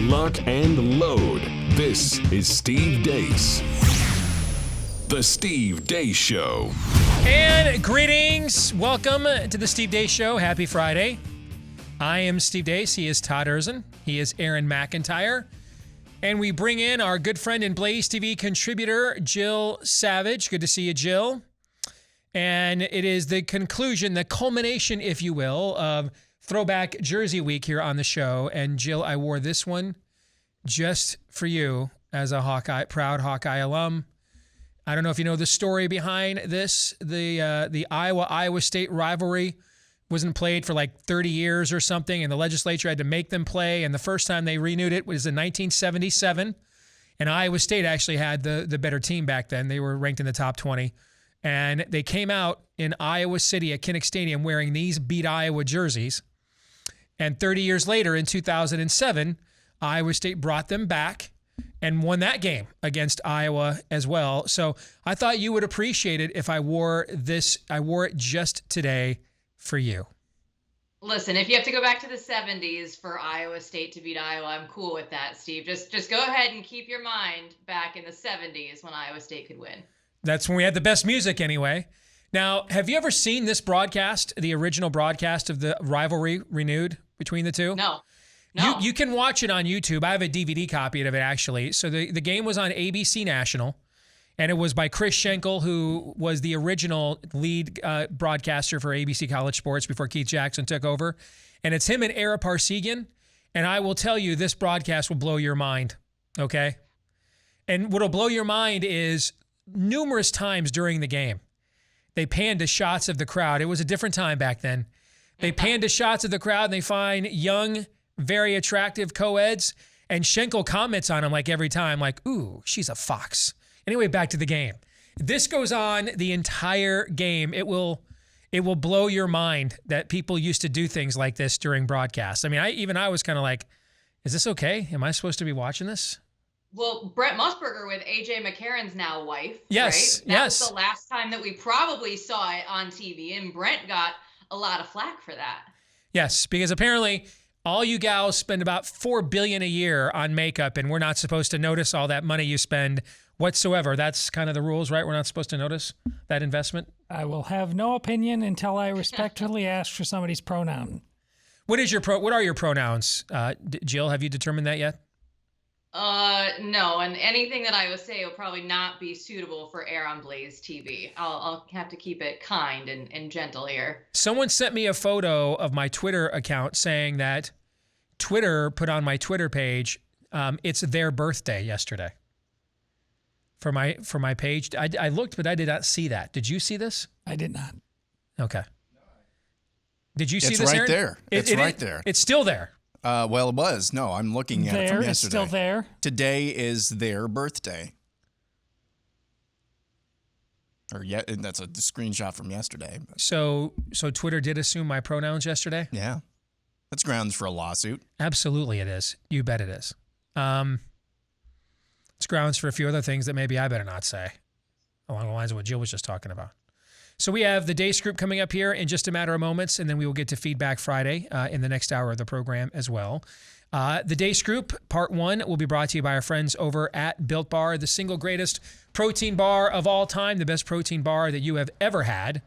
lock, and load. This is Steve Deace. The Steve Deace Show. And greetings. Welcome to the Steve Deace Show. Happy Friday. I am Steve Deace. He is Todd Erzin. He is Aaron McIntyre. And we bring in our good friend and BlazeTV contributor, Jill Savage. Good to see you, Jill. And it is the conclusion, the culmination, if you will, of Throwback Jersey Week here on the show. And Jill, I wore this one just for you as a proud Hawkeye alum. I don't know if you know the story behind this. The Iowa State rivalry wasn't played for like 30 years or something, and the legislature had to make them play. And the first time they renewed it was in 1977. And Iowa State actually had the better team back then. They were ranked in the top 20. And they came out in Iowa City at Kinnick Stadium wearing these Beat Iowa jerseys. And 30 years later, in 2007, Iowa State brought them back and won that game against Iowa as well. So I thought you would appreciate it if I wore this. I wore it just today for you. Listen, if you have to go back to the 70s for Iowa State to beat Iowa, I'm cool with that, Steve. Just go ahead and keep your mind back in the 70s when Iowa State could win. That's when we had the best music anyway. Now, have you ever seen this broadcast, the original broadcast of the rivalry renewed between the two? No. You can watch it on YouTube. I have a DVD copy of it, actually. So the game was on ABC National, and it was by Chris Schenkel, who was the original lead broadcaster for ABC College Sports before Keith Jackson took over. And it's him and Ara Parsegian. And I will tell you, this broadcast will blow your mind, okay? And what'll blow your mind is numerous times during the game, they panned to shots of the crowd. It was a different time back then. They panned to shots of the crowd, and they find young, very attractive co-eds, and Schenkel comments on them like every time, like, ooh, she's a fox. Anyway, back to the game. This goes on the entire game. It will blow your mind that people used to do things like this during broadcasts. I mean, I was kind of like, is this okay? Am I supposed to be watching this? Well, Brett Musburger with A.J. McCarron's now wife, yes, right? That was the last time that we probably saw it on TV, and Brent got a lot of flack for that. Yes, because apparently all you gals spend about $4 billion a year on makeup, and we're not supposed to notice all that money you spend whatsoever. That's kind of the rules, right? We're not supposed to notice that investment. I will have no opinion until I respectfully ask for somebody's pronoun. What are your pronouns, Jill? Have you determined that yet? No, and anything that I would say will probably not be suitable for air on BlazeTV. I'll have to keep it kind and gentle here. Someone sent me a photo of my Twitter account saying that Twitter put on my Twitter page, it's their birthday yesterday. For my page. I looked, but I did not see that. Did you see this? I did not. Okay. Did you see it's this, right Aaron? there. It's right there. It's still there. Well, it was. No, I'm looking at it from yesterday. It's still there. Today is their birthday. That's a screenshot from yesterday. So Twitter did assume my pronouns yesterday? Yeah. That's grounds for a lawsuit. Absolutely it is. You bet it is. It's grounds for a few other things that maybe I better not say, along the lines of what Jill was just talking about. So we have the Deace Group coming up here in just a matter of moments, and then we will get to Feedback Friday in the next hour of the program as well. The Deace Group, Part 1, will be brought to you by our friends over at Built Bar, the single greatest protein bar of all time, the best protein bar that you have ever had.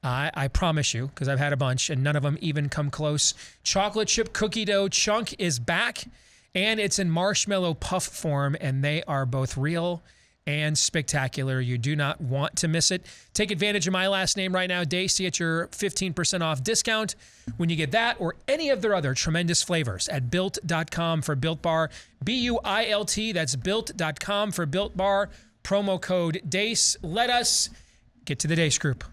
I promise you, because I've had a bunch, and none of them even come close. Chocolate chip cookie dough chunk is back, and it's in marshmallow puff form, and they are both real and spectacular. You do not want to miss it. Take advantage of my last name right now, Deace, to get your 15% off discount when you get that or any of their other tremendous flavors at Built.com for Built Bar. BUILT, that's Built.com for Built Bar. Promo code Deace. Let us get to the Deace Group.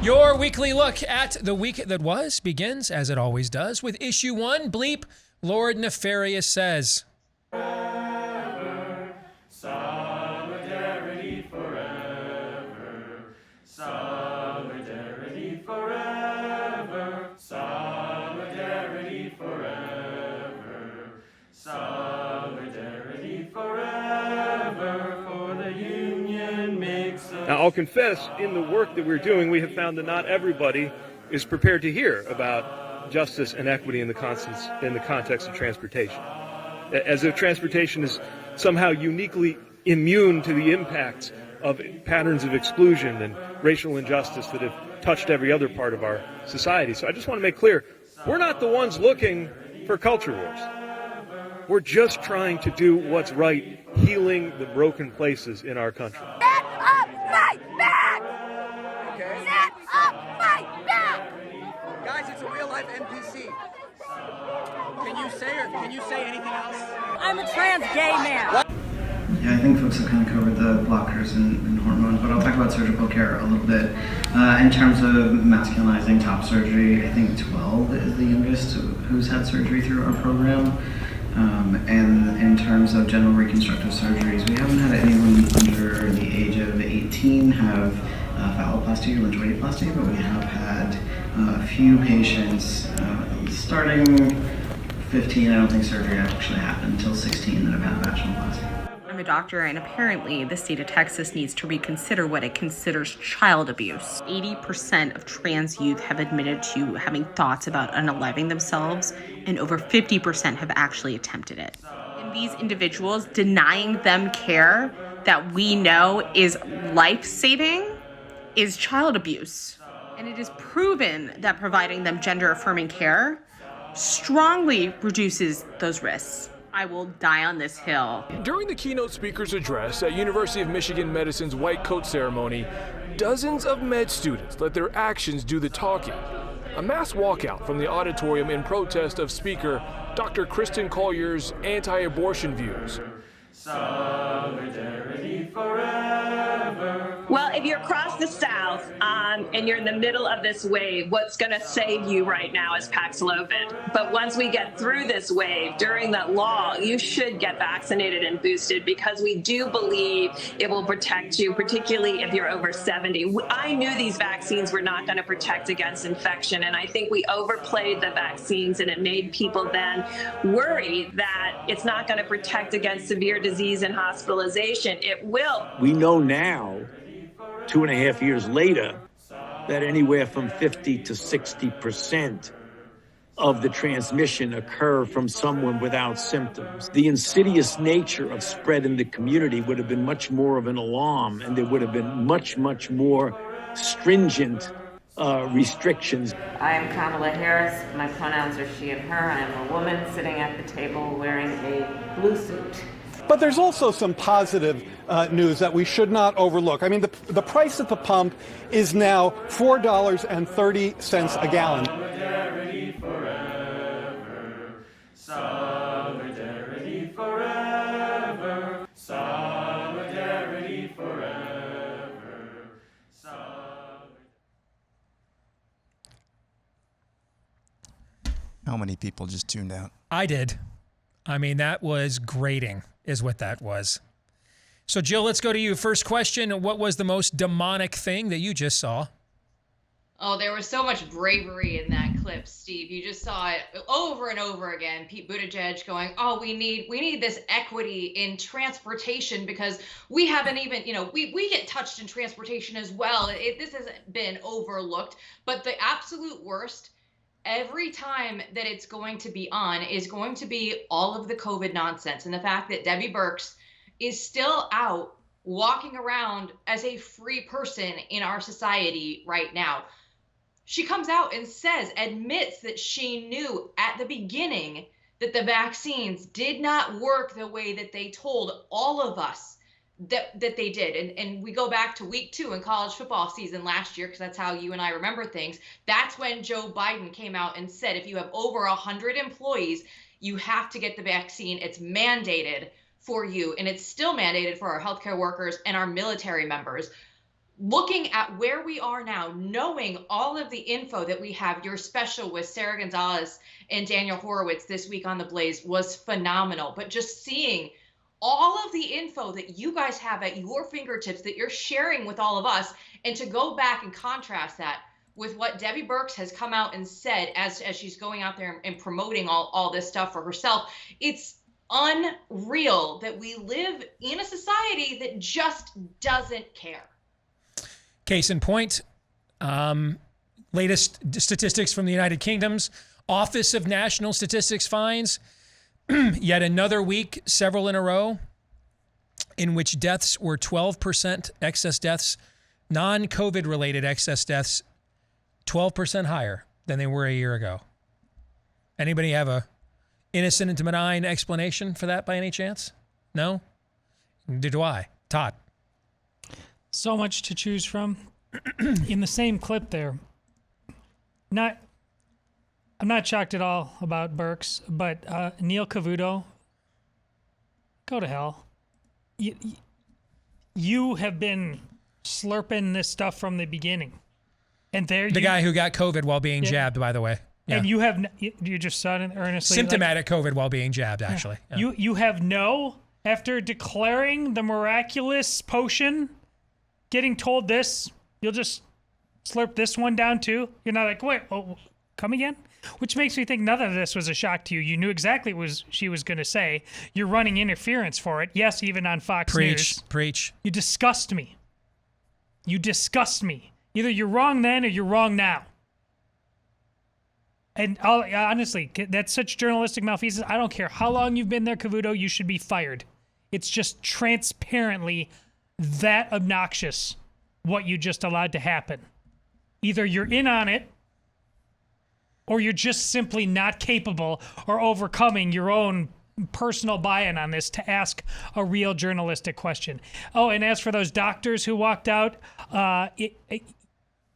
Your weekly look at the week that was begins, as it always does, with issue 1, Bleep, Lord Nefarious Says. Forever, solidarity forever, solidarity forever, solidarity forever. Now, I'll confess, in the work that we're doing, we have found that not everybody is prepared to hear about justice and equity in the context of transportation. As if transportation is somehow uniquely immune to the impacts of patterns of exclusion and racial injustice that have touched every other part of our society. So I just want to make clear, we're not the ones looking for culture wars. We're just trying to do what's right, healing the broken places in our country. Stand up, fight back! Okay. Stand up, fight back! Guys, it's a real-life NPC. Can you say anything else? I'm a trans gay man. Yeah, I think folks have kind of covered the blockers and hormones, but I'll talk about surgical care a little bit. In terms of masculinizing top surgery, I think 12 is the youngest who's had surgery through our program. And in terms of general reconstructive surgeries, we haven't had anyone under the age of 18 have phalloplasty or lymphoidoplasty, but we have had a few patients starting 15, I don't think surgery actually happened until 16 that have had vaginoplasty. I'm a doctor, and apparently the state of Texas needs to reconsider what it considers child abuse. 80% of trans youth have admitted to having thoughts about unaliving themselves, and over 50% have actually attempted it. And these individuals, denying them care that we know is life-saving is child abuse. And it is proven that providing them gender-affirming care strongly reduces those risks. I will die on this hill. During the keynote speaker's address at University of Michigan Medicine's White Coat ceremony, dozens of med students let their actions do the talking. A mass walkout from the auditorium in protest of Speaker Dr. Kristen Collier's anti-abortion views. Solidarity forever. Well, if you're across the South and you're in the middle of this wave, what's going to save you right now is Paxlovid. But once we get through this wave, during that law, you should get vaccinated and boosted because we do believe it will protect you, particularly if you're over 70. I knew these vaccines were not going to protect against infection, and I think we overplayed the vaccines, and it made people then worry that it's not going to protect against severe disease and hospitalization. It will. We know now, 2.5 years later, that anywhere from 50 to 60% of the transmission occur from someone without symptoms. The insidious nature of spread in the community would have been much more of an alarm, and there would have been much, much more stringent restrictions. I am Kamala Harris. My pronouns are she and her. I am a woman sitting at the table wearing a blue suit. But there's also some positive news that we should not overlook. I mean, the price at the pump is now $4.30 a gallon. Solidarity forever. Solidarity forever. Solidarity forever. How many people just tuned out? I did. I mean, that was grating, is what that was. So, Jill, let's go to you. First question, what was the most demonic thing that you just saw? Oh, there was so much bravery in that clip, Steve. You just saw it over and over again. Pete Buttigieg going, oh, we need this equity in transportation because we haven't even, we get touched in transportation as well. This hasn't been overlooked. But the absolute worst, every time that it's going to be on is going to be all of the COVID nonsense and the fact that Debbie Birx is still out walking around as a free person in our society right now. She comes out and admits that she knew at the beginning that the vaccines did not work the way that they told all of us that they did. And we go back to week 2 in college football season last year, because that's how you and I remember things. That's when Joe Biden came out and said, if you have over 100 employees, you have to get the vaccine. It's mandated for you. And it's still mandated for our healthcare workers and our military members. Looking at where we are now, knowing all of the info that we have, your special with Sarah Gonzalez and Daniel Horowitz this week on The Blaze was phenomenal. But just seeing all of the info that you guys have at your fingertips that you're sharing with all of us, and to go back and contrast that with what Debbie Birx has come out and said as she's going out there and promoting all this stuff for herself, it's unreal that we live in a society that just doesn't care. Case in point, latest statistics from the United Kingdom's Office of National Statistics finds yet another week, several in a row, in which deaths were 12% excess deaths, non-COVID related excess deaths, 12% higher than they were a year ago. Anybody have a innocent and benign explanation for that by any chance? No? Neither do I. Todd. So much to choose from. In the same clip there, I'm not shocked at all about Birx, but Neil Cavuto, go to hell. You have been slurping this stuff from the beginning. And there the guy who got COVID while being jabbed, by the way. Yeah. And you just saw it earnestly. Symptomatic COVID while being jabbed, actually. Yeah. You have after declaring the miraculous potion, getting told this, you'll just slurp this one down too. You're not like, wait, come again? Which makes me think none of this was a shock to you. You knew exactly what she was going to say. You're running interference for it. Yes, even on Fox News. Preach. You disgust me. Either you're wrong then or you're wrong now. And honestly, that's such journalistic malfeasance. I don't care how long you've been there, Cavuto, you should be fired. It's just transparently that obnoxious what you just allowed to happen. Either you're in on it or you're just simply not capable or overcoming your own personal buy-in on this to ask a real journalistic question. Oh, and as for those doctors who walked out,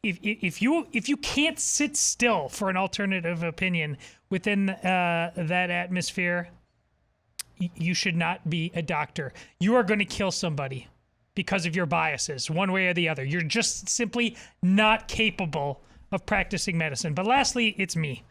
if you can't sit still for an alternative opinion within that atmosphere, you should not be a doctor. You are going to kill somebody because of your biases, one way or the other. You're just simply not capable of practicing medicine. But lastly, it's me.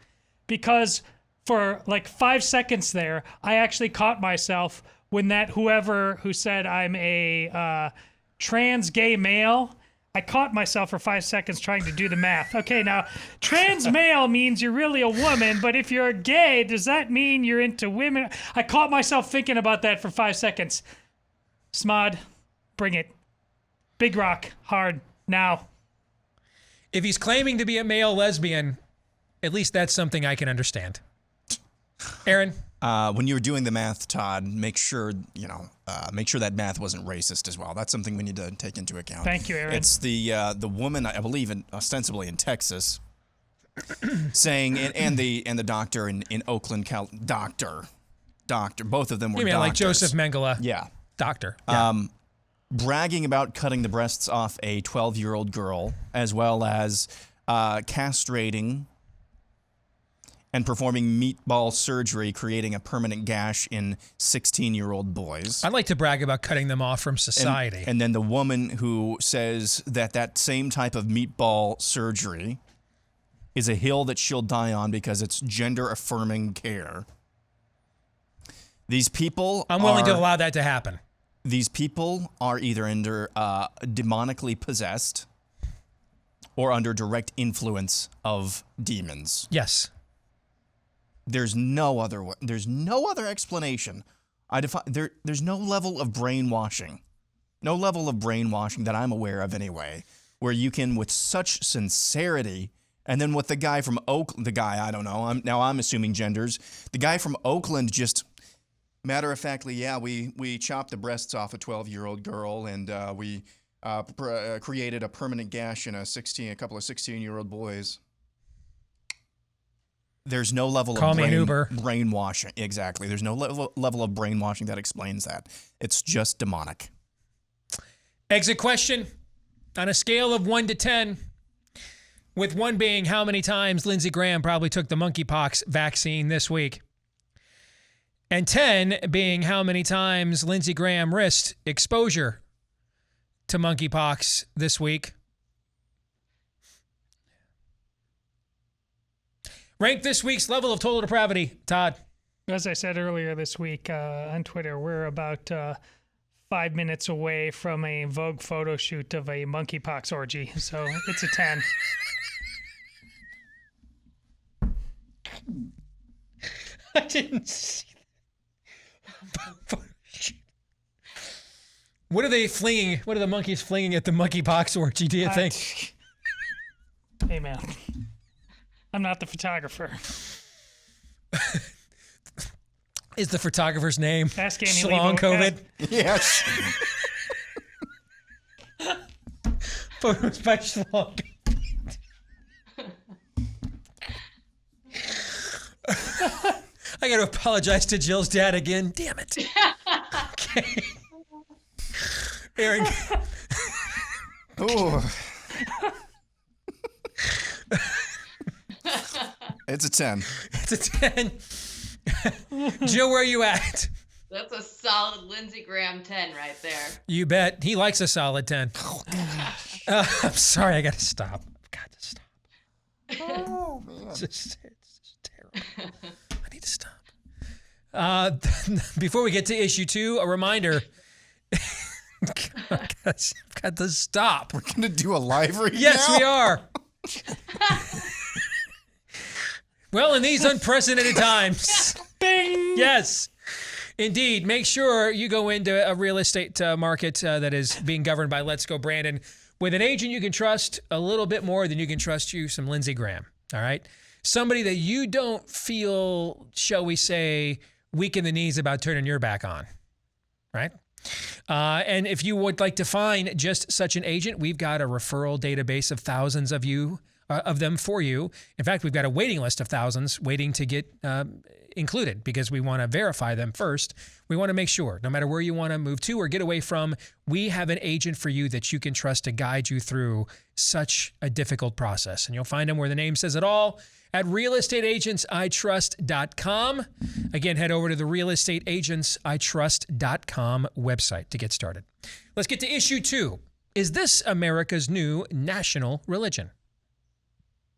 Because for like 5 seconds there, I actually caught myself when whoever who said I'm a trans gay male, I caught myself for 5 seconds trying to do the math. Okay, now, trans male means you're really a woman, but if you're gay, does that mean you're into women? I caught myself thinking about that for 5 seconds. Smod, bring it. Big rock, hard, now. If he's claiming to be a male lesbian, at least that's something I can understand. Aaron? When you were doing the math, Todd, make sure that math wasn't racist as well. That's something we need to take into account. Thank you, Aaron. It's the woman, I believe, ostensibly in Texas, saying, and the doctor in Oakland, doctor, both of them were you mean doctors. Like Joseph Mengele? Yeah. Doctor. Yeah. Bragging about cutting the breasts off a 12-year-old girl, as well as castrating and performing meatball surgery, creating a permanent gash in 16-year-old boys. I'd like to brag about cutting them off from society. And then the woman who says that same type of meatball surgery is a hill that she'll die on because it's gender-affirming care. These people I'm willing to allow that to happen. These people are either under demonically possessed or under direct influence of demons. Yes. There's no other explanation. There's no level of brainwashing. No level of brainwashing that I'm aware of anyway, where you can, with such sincerity, and then with the guy from Oakland, I don't know, I'm assuming genders, the guy from Oakland just, matter-of-factly, yeah, we chopped the breasts off a 12-year-old girl, and we created a permanent gash in a couple of 16-year-old boys. There's no level of brainwashing. Exactly. There's no level of brainwashing that explains that. It's just demonic. Exit question. On a scale of 1 to 10, with 1 being how many times Lindsey Graham probably took the monkeypox vaccine this week, and 10 being how many times Lindsey Graham risked exposure to monkeypox this week. Rank this week's level of total depravity, Todd. As I said earlier this week on Twitter, we're about 5 minutes away from a Vogue photo shoot of a monkeypox orgy, so it's a 10. I didn't see that. What are they flinging? What are the monkeys flinging at the monkeypox orgy, do you think? Hey, man. I'm not the photographer. Is the photographer's name Ask Annie Schlong COVID? Yes. Photos by Schlong. I got to apologize to Jill's dad again. Damn it. Okay. Aaron. Ooh. It's a 10. It's a 10. Jill, where are you at? That's a solid Lindsey Graham 10 right there. You bet. He likes a solid 10. I'm sorry. I got to stop. I've got to stop. Oh, man. It's just terrible. I need to stop. Before we get to issue 2, a reminder. I've got to stop. We're going to do a live read Yes, now? we are. Well, in these unprecedented times. Bing! Yes. Indeed. Make sure you go into a real estate market that is being governed by Let's Go Brandon with an agent you can trust a little bit more than you can trust some Lindsey Graham. All right? Somebody that you don't feel, shall we say, weak in the knees about turning your back on. Right? And if you would like to find just such an agent, we've got a referral database of thousands of them for you. In fact, we've got a waiting list of thousands waiting to get included because we want to verify them first. We want to make sure, no matter where you want to move to or get away from, we have an agent for you that you can trust to guide you through such a difficult process. And you'll find them where the name says it all at realestateagentsitrust.com. Again, head over to the realestateagentsitrust.com website to get started. Let's get to issue 2. Is this America's new national religion?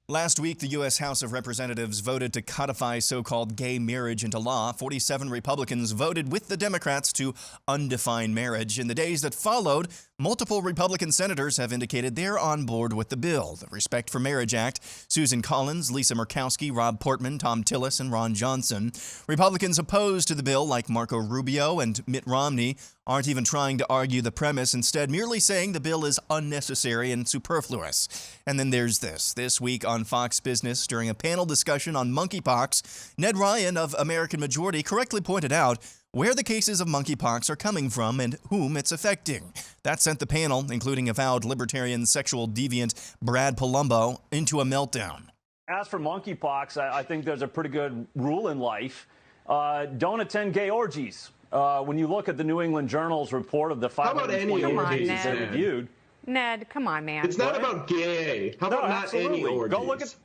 Last week, the U.S. House of Representatives voted to codify so-called gay marriage into law. 47 Republicans voted with the Democrats to undefine marriage. In the days that followed, multiple Republican senators have indicated they're on board with the bill. The Respect for Marriage Act, Susan Collins, Lisa Murkowski, Rob Portman, Tom Tillis, and Ron Johnson. Republicans opposed to the bill, like Marco Rubio and Mitt Romney, aren't even trying to argue the premise, instead merely saying the bill is unnecessary and superfluous. And then there's this. This week on Fox Business, during a panel discussion on monkeypox, Ned Ryan of American Majority correctly pointed out where the cases of monkeypox are coming from and whom it's affecting. That sent the panel, including avowed libertarian sexual deviant Brad Palumbo, into a meltdown. As for monkeypox, I think there's a pretty good rule in life. Don't attend gay orgies. When you look at the New England Journal's report of the 528 cases that reviewed. Ned, come on, man. It's not about gay. How about not any orgies?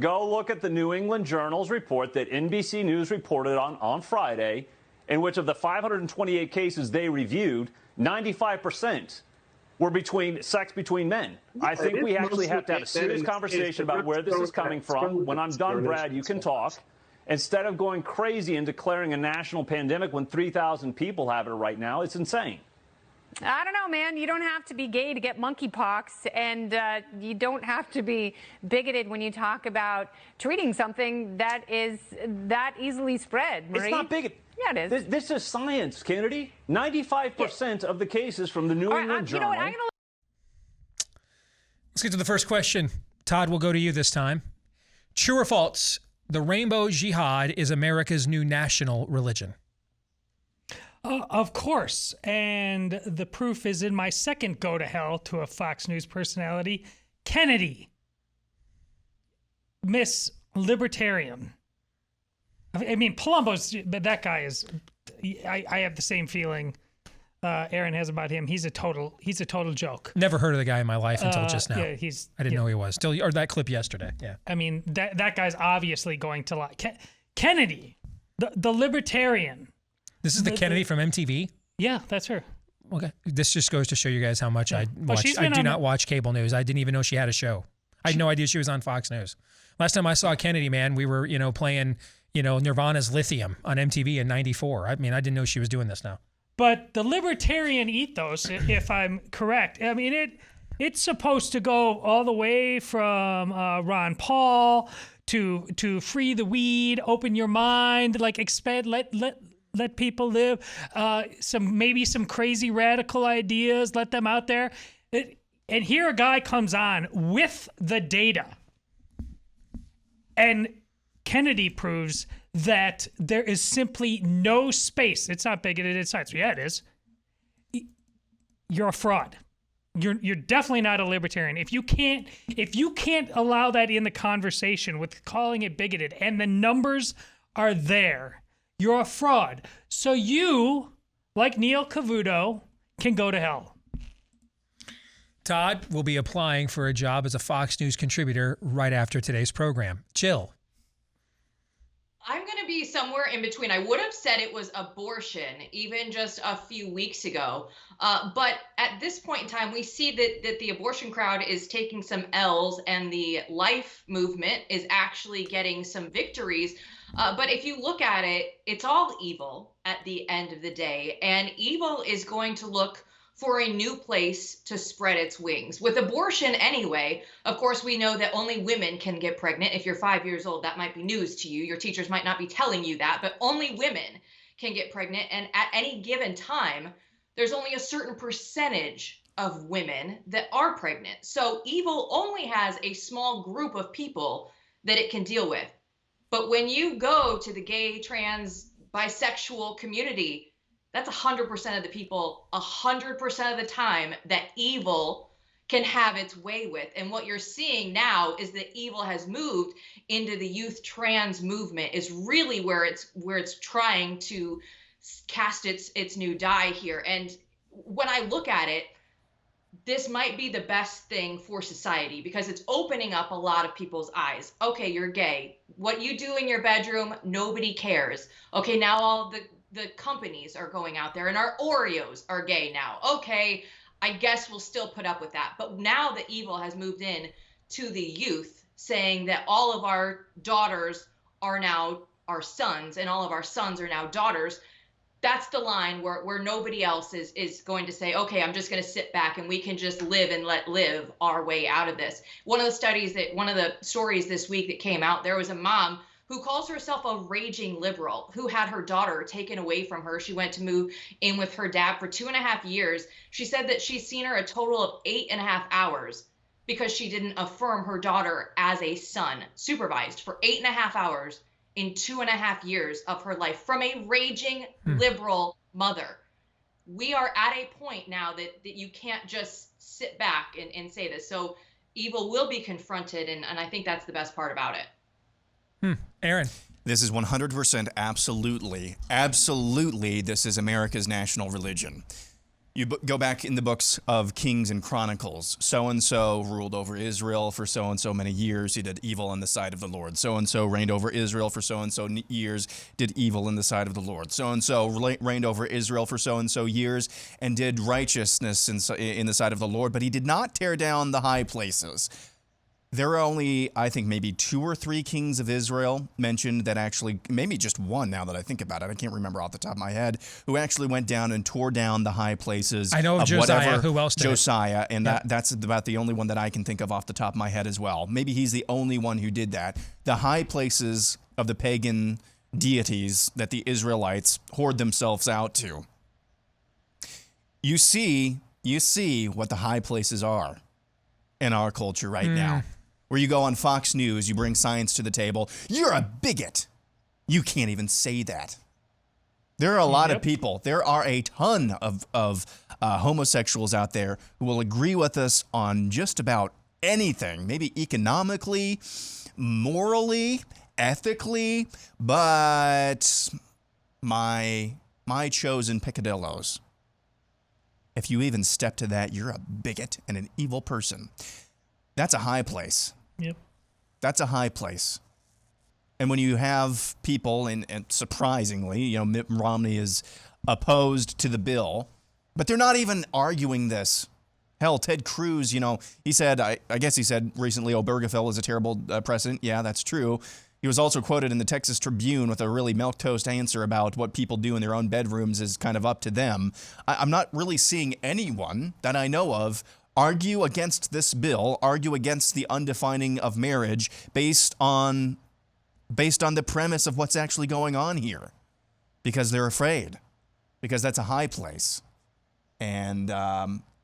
Go look at the New England Journal's report that NBC News reported on Friday, in which of the 528 cases they reviewed, 95% were sex between men. I think we actually have to have a serious conversation about where this is coming from. When I'm done, Brad, you can talk. Instead of going crazy and declaring a national pandemic when 3,000 people have it right now, it's insane. I don't know, man. You don't have to be gay to get monkeypox, and you don't have to be bigoted when you talk about treating something that is that easily spread, Marie. It's not bigoted. Yeah, it is. This is science, Kennedy. 95% of the cases from the New England Journal. You know what? Let's get to the first question. Todd, we'll go to you this time. True or false? The rainbow jihad is America's new national religion. Of course. And the proof is in my second go to hell to a Fox News personality, Kennedy. Miss Libertarian. I mean, Palumbo's, but that guy is, I have the same feeling Aaron has about him. He's a total joke. Never heard of the guy in my life until just now. Yeah, I didn't know he was. Or that clip yesterday. Yeah. I mean, that guy's obviously going to lie. Kennedy, the libertarian. This is the Kennedy from MTV? Yeah, that's her. Okay. This just goes to show you guys how much I watch. I do not watch cable news. I didn't even know she had a show. I had no idea she was on Fox News. Last time I saw Kennedy, man, we were, playing, Nirvana's Lithium on MTV in '94. I mean, I didn't know she was doing this now. But the libertarian ethos, if I'm correct, I mean, it's supposed to go all the way from Ron Paul to free the weed, open your mind, like expand, let let people live. Maybe some crazy radical ideas, let them out there. And here a guy comes on with the data. And Kennedy proves that there is simply no space. It's not bigoted, it's not. Yeah, it is. You're a fraud. You're definitely not a libertarian. If you can't allow that in the conversation with calling it bigoted, and the numbers are there, you're a fraud. So you, like Neil Cavuto, can go to hell. Todd will be applying for a job as a Fox News contributor right after today's program. Jill. I'm going to be somewhere in between. I would have said it was abortion even just a few weeks ago. But at this point in time, we see that the abortion crowd is taking some L's and the life movement is actually getting some victories. But if you look at it, it's all evil at the end of the day. And evil is going to look for a new place to spread its wings. With abortion anyway, of course, we know that only women can get pregnant. If you're 5 years old, that might be news to you. Your teachers might not be telling you that, but only women can get pregnant. And at any given time, there's only a certain percentage of women that are pregnant. So evil only has a small group of people that it can deal with. But when you go to the gay, trans, bisexual community, that's 100% of the people, 100% of the time that evil can have its way with. And what you're seeing now is that evil has moved into the youth trans movement, is really where it's trying to cast its new die here. And when I look at it, this might be the best thing for society because it's opening up a lot of people's eyes. Okay, you're gay. What you do in your bedroom, nobody cares. Okay, now all the companies are going out there and our Oreos are gay now. Okay, I guess we'll still put up with that. But now the evil has moved in to the youth, saying that all of our daughters are now our sons and all of our sons are now daughters. That's the line where nobody else is going to say, okay, I'm just going to sit back and we can just live and let live our way out of this. One of the stories this week that came out, there was a mom who calls herself a raging liberal, who had her daughter taken away from her. She went to move in with her dad for 2.5 years. She said that she's seen her a total of 8.5 hours because she didn't affirm her daughter as a son, supervised for 8.5 hours in 2.5 years of her life from a raging liberal mother. We are at a point now that you can't just sit back and say this. So evil will be confronted, and I think that's the best part about it. Aaron. This is 100% absolutely, this is America's national religion. You go back in the books of Kings and Chronicles. So-and-so ruled over Israel for so-and-so many years. He did evil in the sight of the Lord. So-and-so reigned over Israel for so-and-so years, did evil in the sight of the Lord. So-and-so reigned over Israel for so-and-so years and did righteousness in the sight of the Lord, but he did not tear down the high places. There are only, I think, maybe 2 or 3 kings of Israel mentioned that actually, maybe just one now that I think about it, I can't remember off the top of my head, who actually went down and tore down the high places. I know of Josiah. Whatever, who else did Josiah, it? and Yeah. that's about the only one that I can think of off the top of my head as well. Maybe he's the only one who did that. The high places of the pagan deities that the Israelites hoard themselves out to. You see what the high places are in our culture right now. Where you go on Fox News, you bring science to the table. You're a bigot. You can't even say that. There are a lot of people. There are a ton of homosexuals out there who will agree with us on just about anything, maybe economically, morally, ethically, but my chosen picadillos. If you even step to that, you're a bigot and an evil person. That's a high place. Yep. That's a high place. And when you have people, and surprisingly, Mitt Romney is opposed to the bill, but they're not even arguing this. Hell, Ted Cruz, he said, I guess he said recently, Obergefell is a terrible precedent. Yeah, that's true. He was also quoted in the Texas Tribune with a really milquetoast answer about what people do in their own bedrooms is kind of up to them. I'm not really seeing anyone that I know of argue against this bill, argue against the undefining of marriage based on the premise of what's actually going on here. because they're afraid, because that's a high place. And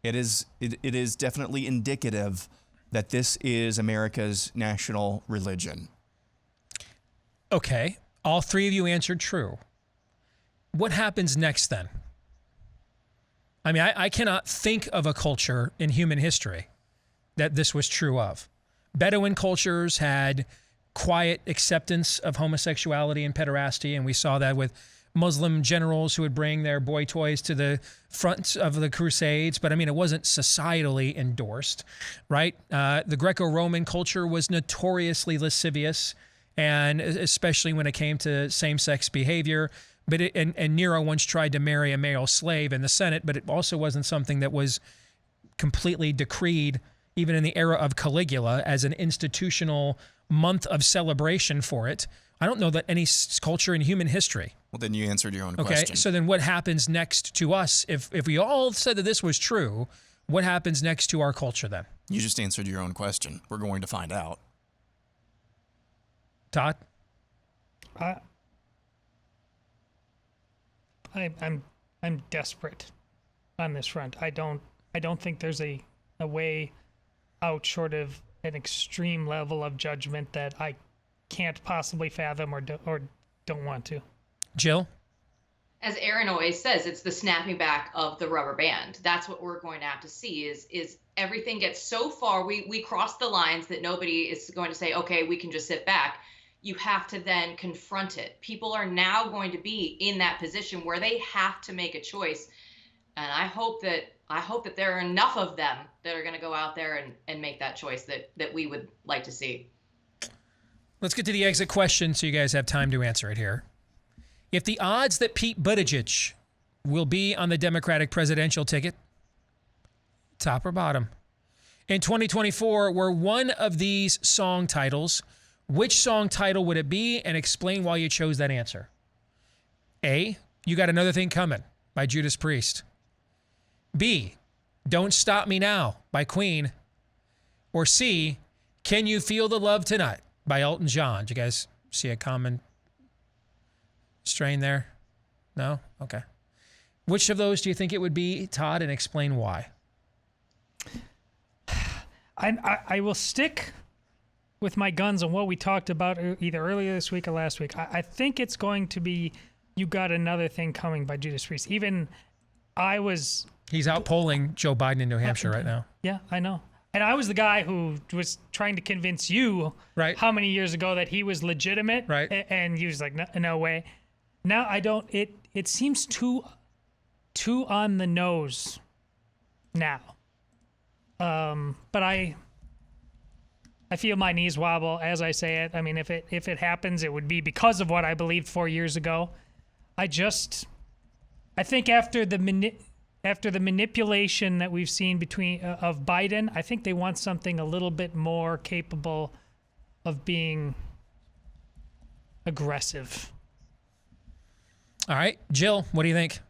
it is definitely indicative that this is America's national religion. Okay. All three of you answered true. What happens next then? I mean, I cannot think of a culture in human history that this was true of. Bedouin cultures had quiet acceptance of homosexuality and pederasty, and we saw that with Muslim generals who would bring their boy toys to the front of the Crusades, but I mean, it wasn't societally endorsed, right? The Greco-Roman culture was notoriously lascivious, and especially when it came to same-sex behavior. But and Nero once tried to marry a male slave in the Senate, but it also wasn't something that was completely decreed, even in the era of Caligula, as an institutional month of celebration for it. I don't know that any culture in human history. Well, then you answered your own Okay, question. so then what happens next to us? If we all said that this was true, what happens next to our culture then? You just answered your own question. We're going to find out. Todd? I'm desperate on this front. I don't think there's a way out short of an extreme level of judgment that I can't possibly fathom or don't want to. Jill? As Aaron always says, it's the snapping back of the rubber band. That's what we're going to have to see is everything gets so far, we cross the lines that nobody is going to say, okay, we can just sit back. You have to then confront it. People are now going to be in that position where they have to make a choice. And I hope that there are enough of them that are going to go out there and make that choice that we would like to see. Let's get to the exit question so you guys have time to answer it here. If the odds that Pete Buttigieg will be on the Democratic presidential ticket, top or bottom, in 2024 were one of these song titles, which song title would it be, and explain why you chose that answer? A, You Got Another Thing Coming by Judas Priest. B, Don't Stop Me Now by Queen. Or C, Can You Feel the Love Tonight by Elton John. Did you guys see a common strain there? No? Okay. Which of those do you think it would be, Todd, and explain why? I will stick with my guns on what we talked about either earlier this week or last week. I think it's going to be You Got Another Thing Coming by Judas Priest. Even He's out polling Joe Biden in New Hampshire right now. Yeah, I know. And I was the guy who was trying to convince you how many years ago that he was legitimate. Right. And he was like, no way. Now I don't, it seems too on the nose now. But I feel my knees wobble as I say it. I mean, if it happens, it would be because of what I believed 4 years ago. I think after the manipulation that we've seen of Biden, I think they want something a little bit more capable of being aggressive. All right, Jill, what do you think?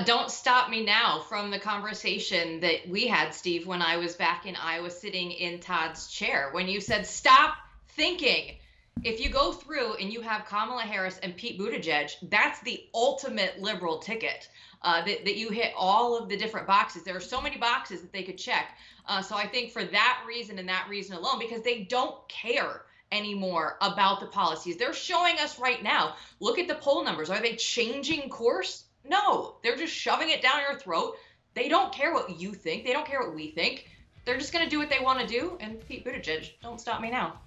Don't Stop Me Now, from the conversation that we had, Steve, when I was back in Iowa sitting in Todd's chair, when you said, stop thinking. If you go through and you have Kamala Harris and Pete Buttigieg, that's the ultimate liberal ticket. That you hit all of the different boxes. There are so many boxes that they could check. So I think for that reason and that reason alone, because they don't care anymore about the policies. They're showing us right now, look at the poll numbers. Are they changing course? No, they're just shoving it down your throat. They don't care what you think. They don't care what we think. They're just going to do what they want to do. And Pete Buttigieg, don't stop me now.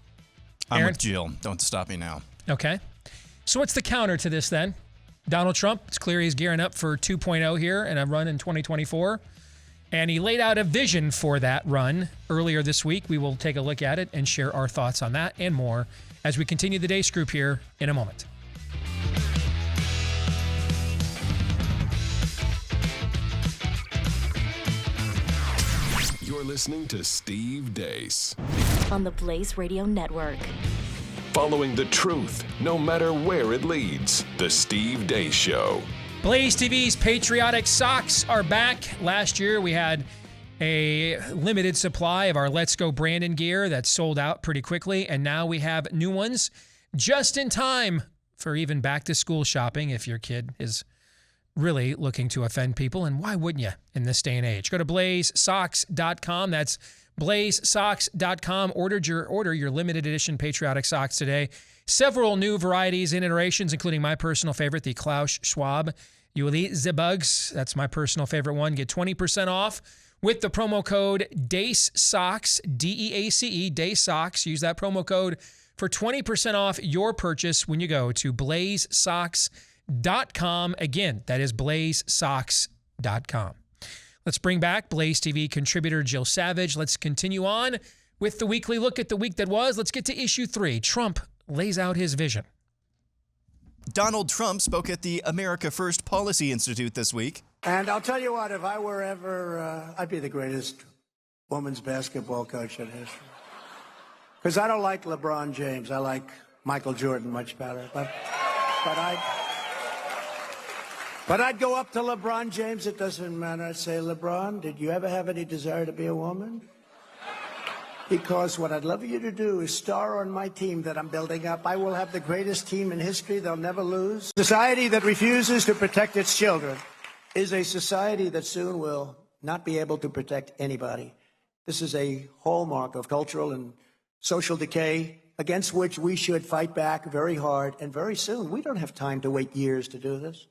I'm with Jill. Don't stop me now. Okay. So what's the counter to this then? Donald Trump, it's clear he's gearing up for 2.0 here and a run in 2024. And he laid out a vision for that run earlier this week. We will take a look at it and share our thoughts on that and more as we continue the Deace Group here in a moment. You're listening to Steve Deace on the Blaze Radio Network. Following the truth, no matter where it leads. The Steve Deace Show. BlazeTV's patriotic socks are back. Last year, we had a limited supply of our Let's Go Brandon gear that sold out pretty quickly, and now we have new ones just in time for even back-to-school shopping if your kid is really looking to offend people. And why wouldn't you in this day and age? Go to blazesocks.com. That's blazesocks.com. Order your limited edition patriotic socks today. Several new varieties and iterations, including my personal favorite, the Klaus Schwab You Will Eat the Bugs. That's my personal favorite one. Get 20% off with the promo code DACE-SOCKS, D-E-A-C-E, DACE-SOCKS. Use that promo code for 20% off your purchase when you go to blazesocks.com. Again, that is blazesocks.com. Let's bring back Blaze TV contributor Jill Savage. Let's continue on with the weekly look at the week that was. Let's get to issue 3. Trump lays out his vision. Donald Trump spoke at the America First Policy Institute this week. And I'll tell you what, if I were ever, I'd be the greatest women's basketball coach in history. Because I don't like LeBron James. I like Michael Jordan much better. But I'd go up to LeBron James. It doesn't matter. I'd say, LeBron, did you ever have any desire to be a woman? Because what I'd love you to do is star on my team that I'm building up. I will have the greatest team in history. They'll never lose. Society that refuses to protect its children is a society that soon will not be able to protect anybody. This is a hallmark of cultural and social decay against which we should fight back very hard and very soon. We don't have time to wait years to do this.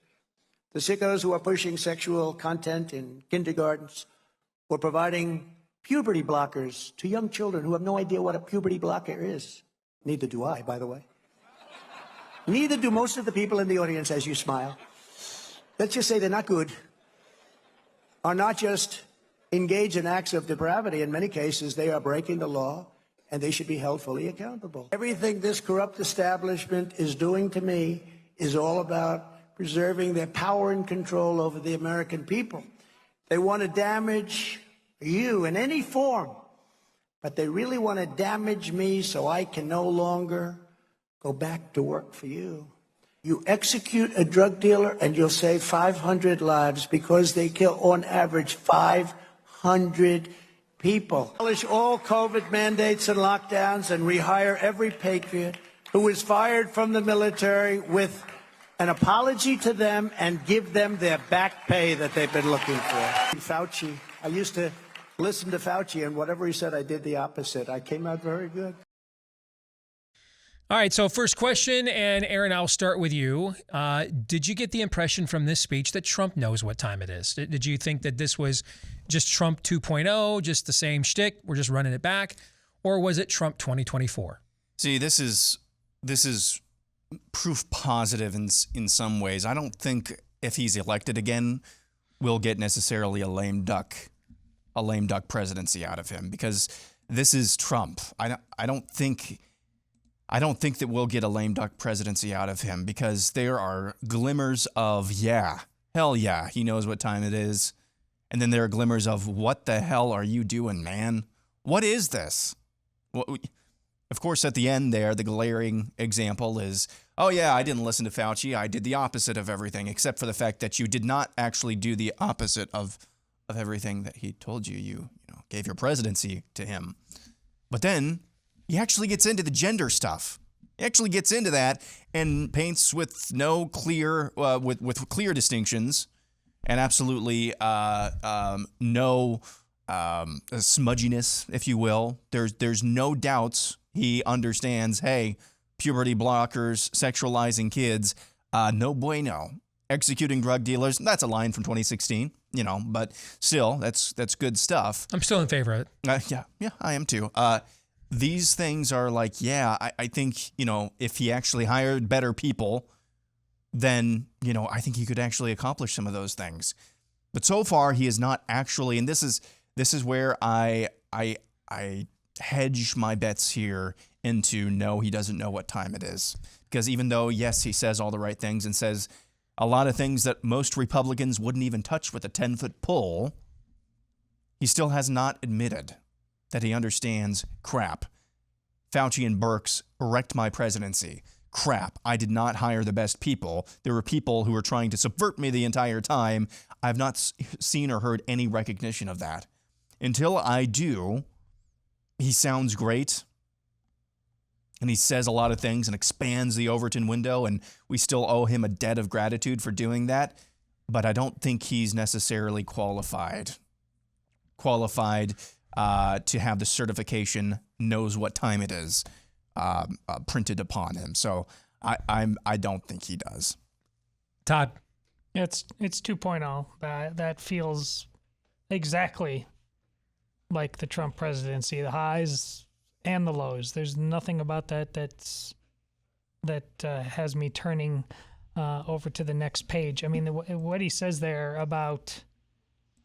The sickos who are pushing sexual content in kindergartens or providing puberty blockers to young children who have no idea what a puberty blocker is. Neither do I, by the way. Neither do most of the people in the audience as you smile. Let's just say they're not good, are not just engaged in acts of depravity. In many cases, they are breaking the law, and they should be held fully accountable. Everything this corrupt establishment is doing to me is all about preserving their power and control over the American people. They want to damage you in any form, but they really want to damage me so I can no longer go back to work for you. You execute a drug dealer and you'll save 500 lives because they kill on average 500 people. Abolish all COVID mandates and lockdowns and rehire every patriot who was fired from the military with an apology to them and give them their back pay that they've been looking for. Fauci, I used to listen to Fauci, and whatever he said, I did the opposite. I came out very good. All right, so first question, and Aaron, I'll start with you. Did you get the impression from this speech that Trump knows what time it is? Did you think that this was just Trump 2.0, just the same shtick, we're just running it back, or was it Trump 2024? See, this is proof positive in some ways. I don't think if he's elected again, we'll get necessarily a lame duck presidency out of him, because this is Trump. I don't think that we'll get a lame duck presidency out of him, because there are glimmers of, yeah, hell yeah, he knows what time it is. And then there are glimmers of, what the hell are you doing, man? What is this? Well, of course, at the end there, the glaring example is, oh yeah, I didn't listen to Fauci. I did the opposite of everything, except for the fact that you did not actually do the opposite of everything that he told you. You gave your presidency to him. But then he actually gets into the gender stuff. He actually gets into that and paints with no clear, with clear distinctions, and absolutely no smudginess, if you will. There's no doubts he understands, hey, puberty blockers, sexualizing kids, no bueno. Executing drug dealers, that's a line from 2016, but still, that's good stuff. I'm still in favor of it. Yeah, I am too. These things are like, yeah, I think, if he actually hired better people, then, I think he could actually accomplish some of those things. But so far, he is not actually, and this is where I hedge my bets here into, no, he doesn't know what time it is. Because even though, yes, he says all the right things and says a lot of things that most Republicans wouldn't even touch with a 10-foot pole, he still has not admitted that he understands, crap, Fauci and Birx wrecked my presidency. Crap, I did not hire the best people. There were people who were trying to subvert me the entire time. I've not seen or heard any recognition of that. Until I do, he sounds great. and he says a lot of things and expands the Overton window, and we still owe him a debt of gratitude for doing that. But I don't think he's necessarily qualified to have the certification, knows what time it is, printed upon him. So I don't think he does. Todd. It's 2.0. That feels exactly like the Trump presidency, the highs and the lows. There's nothing about that that has me turning over to the next page. I mean, what he says there about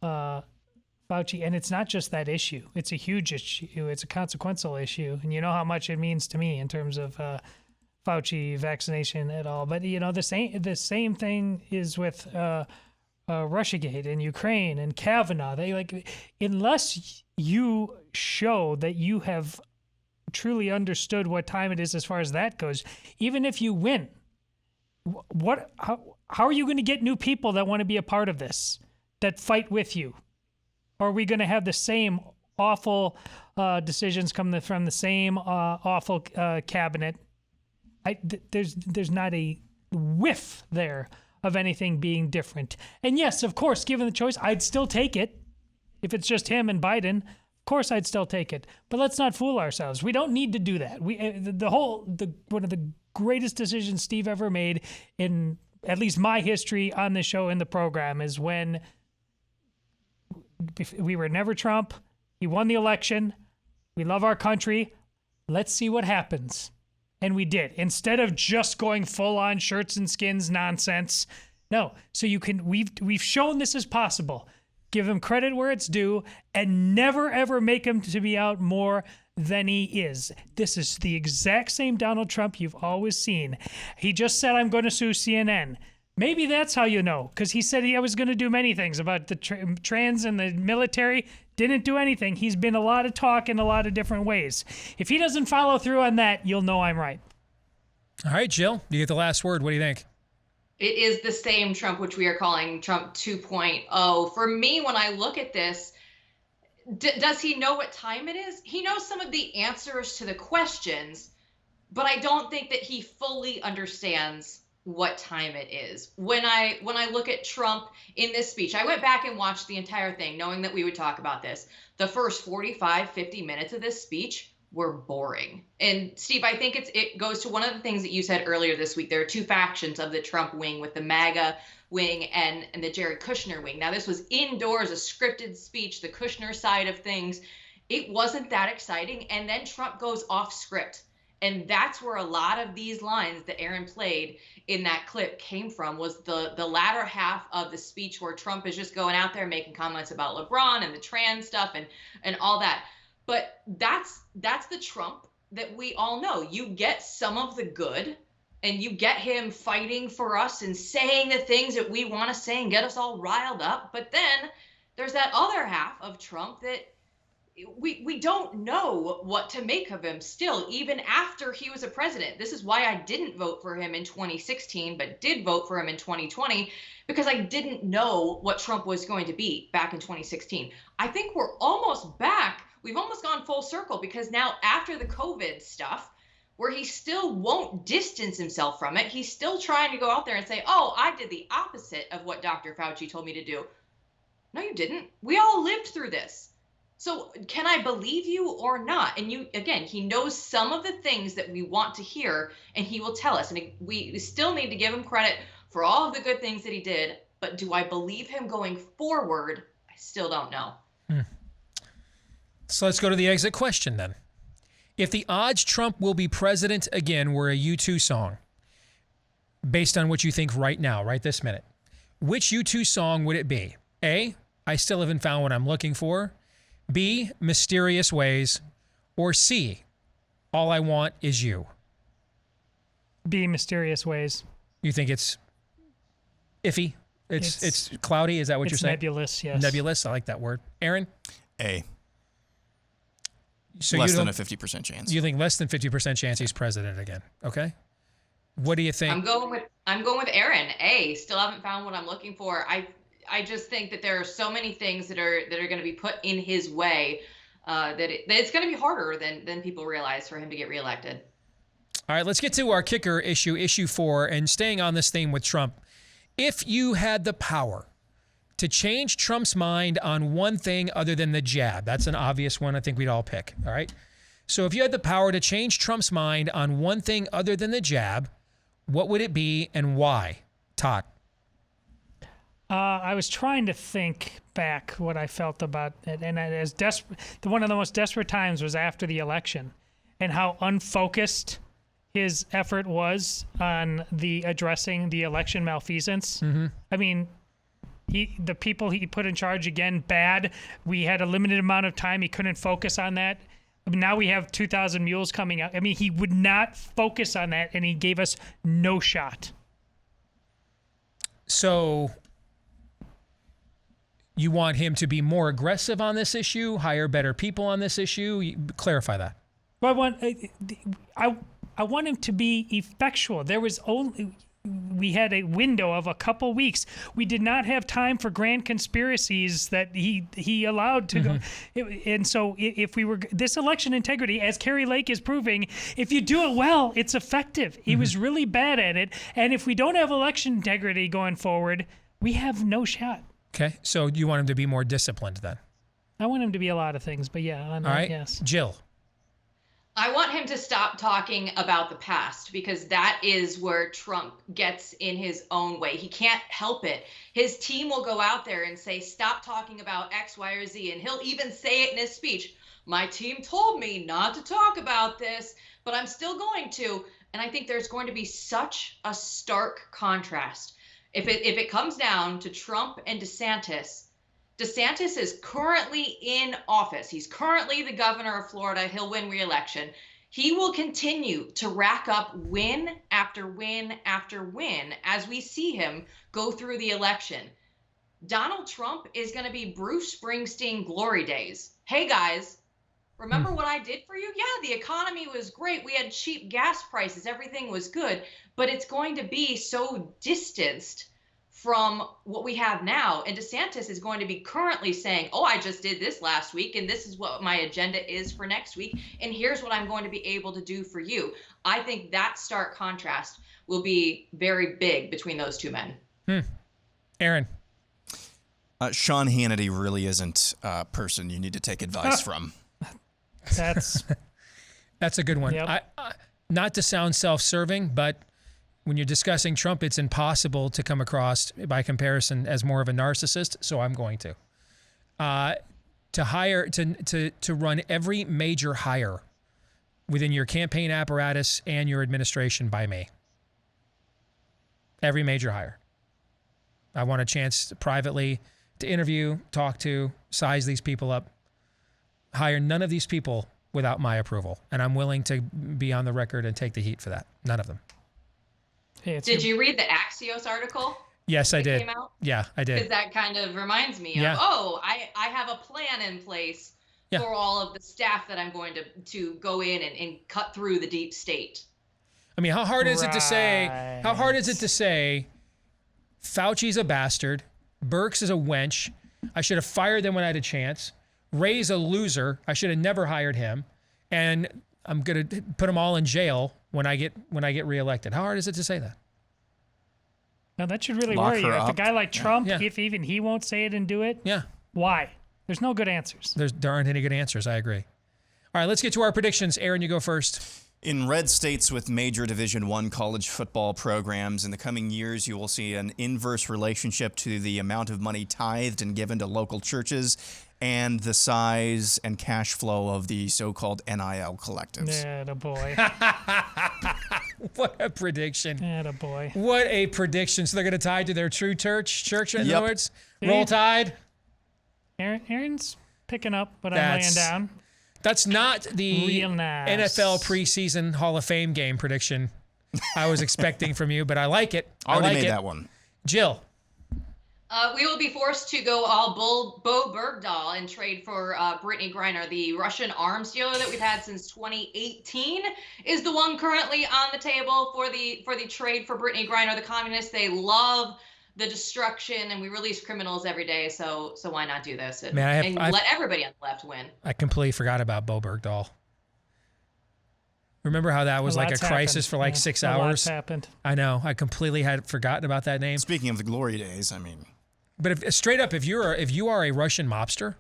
Fauci, and it's not just that issue. It's a huge issue. It's a consequential issue, and you know how much it means to me in terms of Fauci vaccination at all. But the same thing is with Russiagate and Ukraine and Kavanaugh. Unless you show that you have truly understood what time it is as far as that goes, even if you win, how are you going to get new people that want to be a part of this, that fight with you? Or are we going to have the same awful decisions come from the same awful cabinet? There's not a whiff there of anything being different. And yes, of course, given the choice, I'd still take it. If it's just him and Biden, of course I'd still take it. But let's not fool ourselves. We don't need to do that. One of the greatest decisions Steve ever made in at least my history on the show in the program is when we were never Trump. He won the election. We love our country. Let's see what happens. And we did. Instead of just going full on shirts and skins nonsense. No. So we've shown this is possible. Give him credit where it's due and never ever make him to be out more than he is. This is the exact same Donald Trump you've always seen. He just said, I'm going to sue CNN. Maybe that's how you know, because he said he was going to do many things about the trans and the military. Didn't do anything. He's been a lot of talk in a lot of different ways. If he doesn't follow through on that, you'll know I'm right. All right, Jill, you get the last word. What do you think? It is the same Trump, which we are calling Trump 2.0. For me, when I look at this, does he know what time it is? He knows some of the answers to the questions, but I don't think that he fully understands what time it is. When I look at Trump in this speech, I went back and watched the entire thing, knowing that we would talk about this. The first 45, 50 minutes of this speech were boring. And Steve, I think it goes to one of the things that you said earlier this week. There are two factions of the Trump wing, with the MAGA wing and the Jared Kushner wing. Now, this was indoors, a scripted speech, the Kushner side of things. It wasn't that exciting. And then Trump goes off script. And that's where a lot of these lines that Aaron played in that clip came from, was the latter half of the speech where Trump is just going out there making comments about LeBron and the trans stuff and all that. But that's the Trump that we all know. You get some of the good, and you get him fighting for us and saying the things that we want to say and get us all riled up. But then there's that other half of Trump that we don't know what to make of him still, even after he was a president. This is why I didn't vote for him in 2016, but did vote for him in 2020, because I didn't know what Trump was going to be back in 2016. I think we're almost back. We've almost gone full circle, because now after the COVID stuff, where he still won't distance himself from it, he's still trying to go out there and say, oh, I did the opposite of what Dr. Fauci told me to do. No, you didn't. We all lived through this. So can I believe you or not? And he knows some of the things that we want to hear, and he will tell us. And we still need to give him credit for all of the good things that he did. But do I believe him going forward? I still don't know. So let's go to the exit question then. If the odds Trump will be president again were a U2 song, based on what you think right now, right this minute, which U2 song would it be? A, I Still Haven't Found What I'm Looking For. B, Mysterious Ways. Or C, All I Want Is You. B, Mysterious Ways. You think it's iffy? It's cloudy? Is that what you're saying? Nebulous, yes. Nebulous, I like that word. Aaron? A. So less than a 50% chance. You think less than 50% chance he's president again? Okay. What do you think? I'm going with Aaron. A. Still haven't found what I'm looking for. I just think that there are so many things that are going to be put in his way that it's going to be harder than people realize for him to get reelected. All right, let's get to our kicker issue 4, and staying on this theme with Trump. If you had the power to change Trump's mind on one thing other than the jab, that's an obvious one I think we'd all pick, all right? So if you had the power to change Trump's mind on one thing other than the jab, what would it be and why? Todd. I was trying to think back what I felt about it, and one of the most desperate times was after the election, and how unfocused his effort was on addressing the election malfeasance. Mm-hmm. I mean, the people he put in charge, again, bad. We had a limited amount of time. He couldn't focus on that. I mean, now we have 2,000 mules coming out. I mean, he would not focus on that, and he gave us no shot. So you want him to be more aggressive on this issue, hire better people on this issue? Clarify that. Well, I want him to be effectual. We had a window of a couple weeks. We did not have time for grand conspiracies that he allowed to go. And so if we were this election integrity, as Kerry Lake is proving, if you do it well, it's effective. He was really bad at it. And if we don't have election integrity going forward, we have no shot. Okay. So you want him to be more disciplined then? I want him to be a lot of things, but yeah. All right. Yes. Jill. I want him to stop talking about the past, because that is where Trump gets in his own way. He can't help it. His team will go out there and say, stop talking about X, Y, or Z. And he'll even say it in his speech. My team told me not to talk about this, but I'm still going to. And I think there's going to be such a stark contrast. If it comes down to Trump and DeSantis is currently in office. He's currently the governor of Florida. He'll win re-election. He will continue to rack up win after win after win as we see him go through the election. Donald Trump is going to be Bruce Springsteen glory days. Hey, guys, remember what I did for you? Yeah, the economy was great. We had cheap gas prices. Everything was good. But it's going to be so distanced from what we have now. And DeSantis is going to be currently saying, oh, I just did this last week, and this is what my agenda is for next week, and here's what I'm going to be able to do for you. I think that stark contrast will be very big between those two men. Aaron. Sean Hannity really isn't a person you need to take advice from. That's a good one. Yep. Not to sound self-serving, but when you're discussing Trump, it's impossible to come across, by comparison, as more of a narcissist. So I'm going to run every major hire within your campaign apparatus and your administration by May. Every major hire. I want a chance privately to interview, talk to, size these people up. Hire none of these people without my approval, and I'm willing to be on the record and take the heat for that. None of them. Hey, did you read the Axios article? Yes, I did. Came out? Yeah, I did. Because that kind of reminds me of, I have a plan in place for all of the staff that I'm going to go in and cut through the deep state. I mean, how hard is it to say? How hard is it to say? Fauci's a bastard. Birx is a wench. I should have fired them when I had a chance. Ray's a loser. I should have never hired him. And I'm gonna put them all in jail when I get reelected. How hard is it to say that? Now that should really worry you. If a guy like Trump, if even he won't say it and do it, why? There's no good answers. There aren't any good answers. I agree. All right, let's get to our predictions. Aaron, you go first. In red states with major Division I college football programs, in the coming years, you will see an inverse relationship to the amount of money tithed and given to local churches and the size and cash flow of the so-called NIL collectives. Attaboy. What a prediction. Attaboy. What a prediction. So they're going to tie to their true church in other words? Roll Tide? Aaron's picking up, but I'm laying down. That's not the Real nice. NFL preseason Hall of Fame game prediction I was expecting from you, but I like it. Already made that one. Jill. We will be forced to go all Bo Bergdahl and trade for Brittany Griner. The Russian arms dealer that we've had since 2018 is the one currently on the table for the trade for Brittany Griner. The communists, they love the destruction, and we release criminals every day. So why not do this and let everybody on the left win? I completely forgot about Bo Bergdahl. Remember how that was like a crisis for like 6 hours? Lots happened. I know. I completely had forgotten about that name. Speaking of the glory days, I mean. But straight up, if you are a Russian mobster,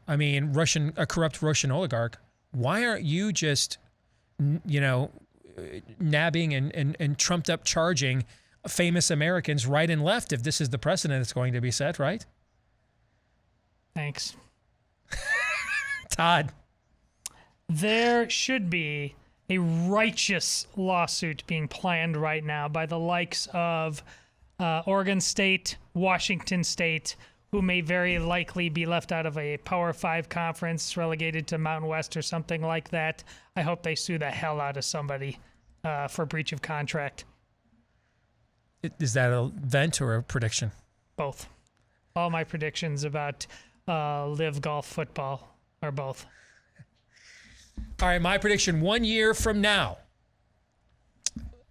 I mean, a corrupt Russian oligarch, why aren't you just, nabbing and trumped up charging famous Americans right and left if this is the precedent that's going to be set, right? Thanks. Todd. There should be a righteous lawsuit being planned right now by the likes of Oregon State, Washington State, who may very likely be left out of a Power 5 conference, relegated to Mountain West or something like that. I hope they sue the hell out of somebody for breach of contract. Is that a vent or a prediction? Both. All my predictions about live golf football are both. All right, my prediction, 1 year from now,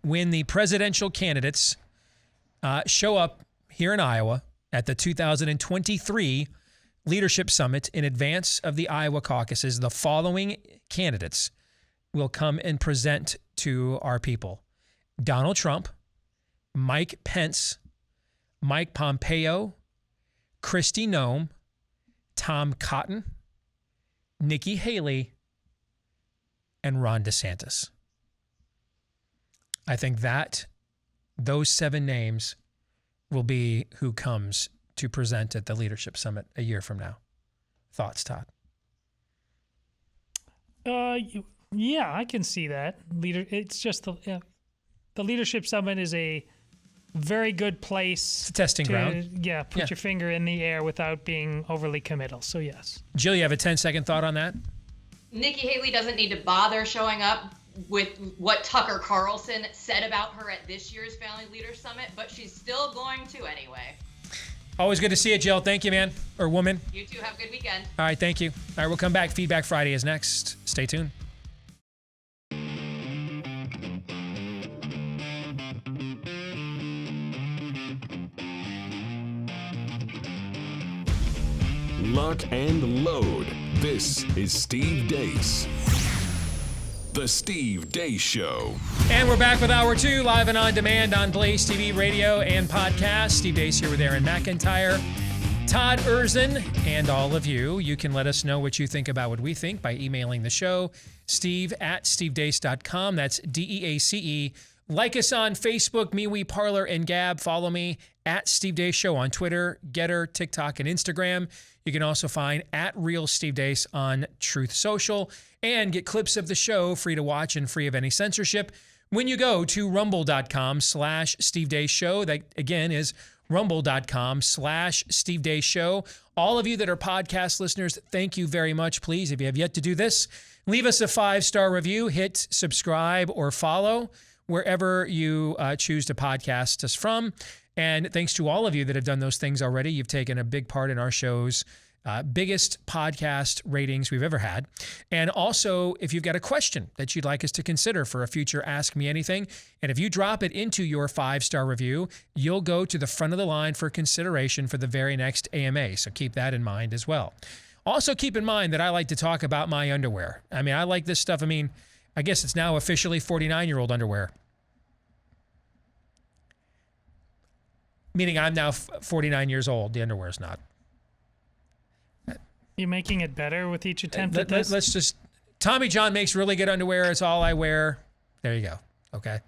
when the presidential candidates show up here in Iowa at the 2023 Leadership Summit in advance of the Iowa caucuses, the following candidates will come and present to our people: Donald Trump, Mike Pence, Mike Pompeo, Kristi Noem, Tom Cotton, Nikki Haley, and Ron DeSantis. I think that those 7 names will be who comes to present at the Leadership Summit a year from now. Thoughts, Todd? Yeah, I can see that. It's just the Leadership Summit is a very good place. It's a testing ground. Yeah, put your finger in the air without being overly committal. So yes. Jill, you have a 10-second thought on that? Nikki Haley doesn't need to bother showing up with what Tucker Carlson said about her at this year's Family Leaders Summit, but she's still going to anyway. Always good to see you, Jill. Thank you, man. Or woman. You too. Have a good weekend. All right, thank you. All right, we'll come back. Feedback Friday is next. Stay tuned. Lock and load. This is Steve Deace. The Steve Deace Show. And we're back with Hour 2, live and on demand on BlazeTV radio and podcast. Steve Deace here with Aaron McIntyre, Todd Erzin, and all of you. You can let us know what you think about what we think by emailing the show, steve@stevedeace.com. That's DEACE. Like us on Facebook, MeWe, Parler, and Gab. Follow me at Steve Deace Show on Twitter, Getter, TikTok, and Instagram. You can also find at Real Steve Deace on Truth Social and get clips of the show free to watch and free of any censorship when you go to rumble.com/Steve Deace Show. That again is rumble.com/Steve Deace Show. All of you that are podcast listeners, thank you very much. Please, if you have yet to do this, leave us a 5-star review, hit subscribe or follow wherever you choose to podcast us from. And thanks to all of you that have done those things already. You've taken a big part in our show's biggest podcast ratings we've ever had. And also, if you've got a question that you'd like us to consider for a future Ask Me Anything, and if you drop it into your 5-star review, you'll go to the front of the line for consideration for the very next AMA. So keep that in mind as well. Also, keep in mind that I like to talk about my underwear. I mean, I like this stuff. I mean, I guess it's now officially 49-year-old underwear. Meaning I'm now 49 years old. The underwear's not. You making it better with each attempt at this? Let's just... Tommy John makes really good underwear. It's all I wear. There you go. Okay.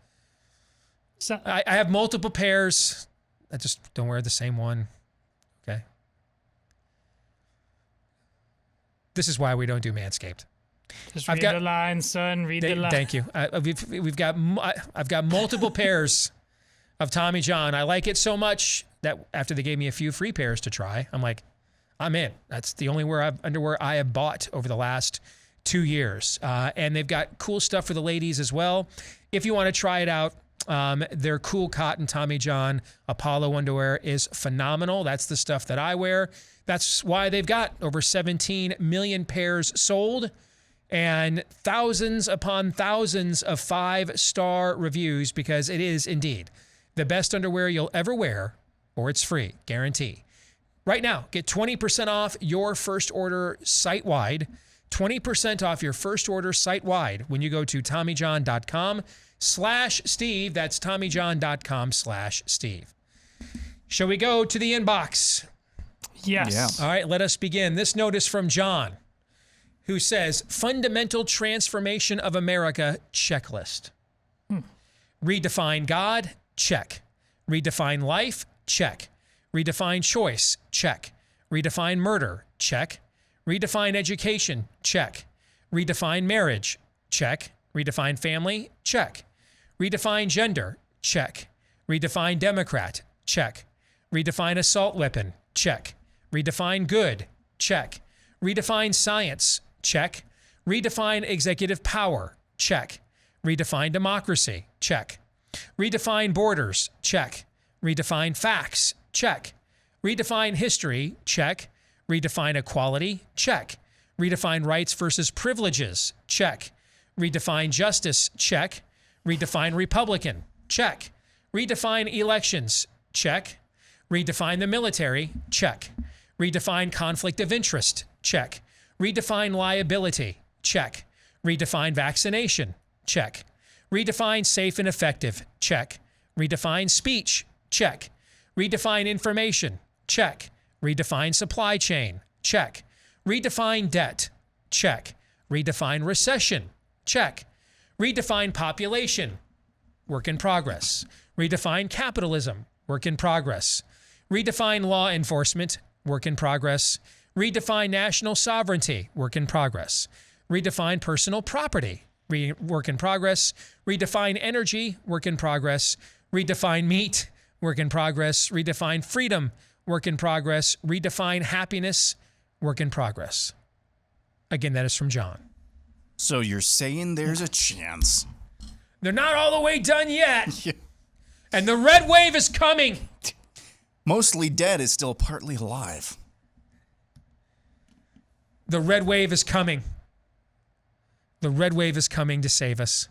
So, I have multiple pairs. I just don't wear the same one. Okay. This is why we don't do Manscaped. Just read the line, son. Read the line. Thank you. I've got multiple pairs of Tommy John. I like it so much that after they gave me a few free pairs to try, I'm like, I'm in. That's the only underwear I have bought over the last 2 years. And they've got cool stuff for the ladies as well. If you want to try it out, their cool cotton Tommy John Apollo underwear is phenomenal. That's the stuff that I wear. That's why they've got over 17 million pairs sold and thousands upon thousands of 5-star reviews, because it is indeed the best underwear you'll ever wear, or it's free, guarantee. Right now, get 20% off your first order site-wide. 20% off your first order site-wide when you go to TommyJohn.com/Steve. That's TommyJohn.com/Steve. Shall we go to the inbox? Yes. Yeah. All right, let us begin. This note is from John, who says, fundamental transformation of America checklist. Redefine God, check. Redefine life, check. Redefine choice, check. Redefine murder, check. Redefine education, check. Redefine marriage, check. Redefine family, check. Redefine gender, check. Redefine Democrat, check. Redefine assault weapon, check. Redefine good, check. Redefine science, check. Redefine executive power, check. Redefine democracy, check. Redefine borders, check. Redefine facts, check. Redefine history, check. Redefine equality, check. Redefine rights versus privileges, check. Redefine justice, check. Redefine Republican, check. Redefine elections, check. Redefine the military, check. Redefine conflict of interest, check. Redefine liability, check. Redefine vaccination, check. Redefine safe and effective, check. Redefine speech, check. Redefine information, check. Redefine supply chain, check. Redefine debt, check. Redefine recession, check. Redefine population, work in progress. Redefine capitalism, work in progress. Redefine law enforcement, work in progress. Redefine national sovereignty, work in progress. Redefine personal property, work in progress. Redefine energy, work in progress. Redefine meat, work in progress. Redefine freedom, work in progress. Redefine happiness, work in progress. Again, that is from John. So you're saying there's a chance? They're not all the way done yet. And the red wave is coming. Mostly dead is still partly alive. The red wave is coming. The red wave is coming to save us.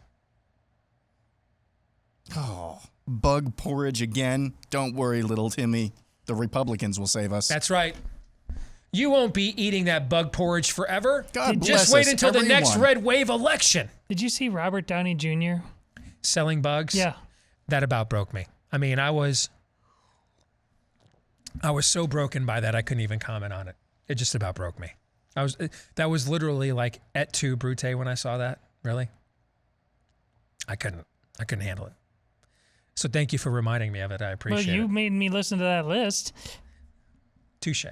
Oh, bug porridge again? Don't worry, little Timmy. The Republicans will save us. That's right. You won't be eating that bug porridge forever. God bless Just wait us, until the next everyone. red wave election. Did you see Robert Downey Jr. selling bugs? Yeah. That about broke me. I mean, I was so broken by that I couldn't even comment on it. It just about broke me. That was literally like et tu brute when I saw that. Really? I couldn't handle it. So thank you for reminding me of it. I appreciate it. Well, you made me listen to that list. Touche.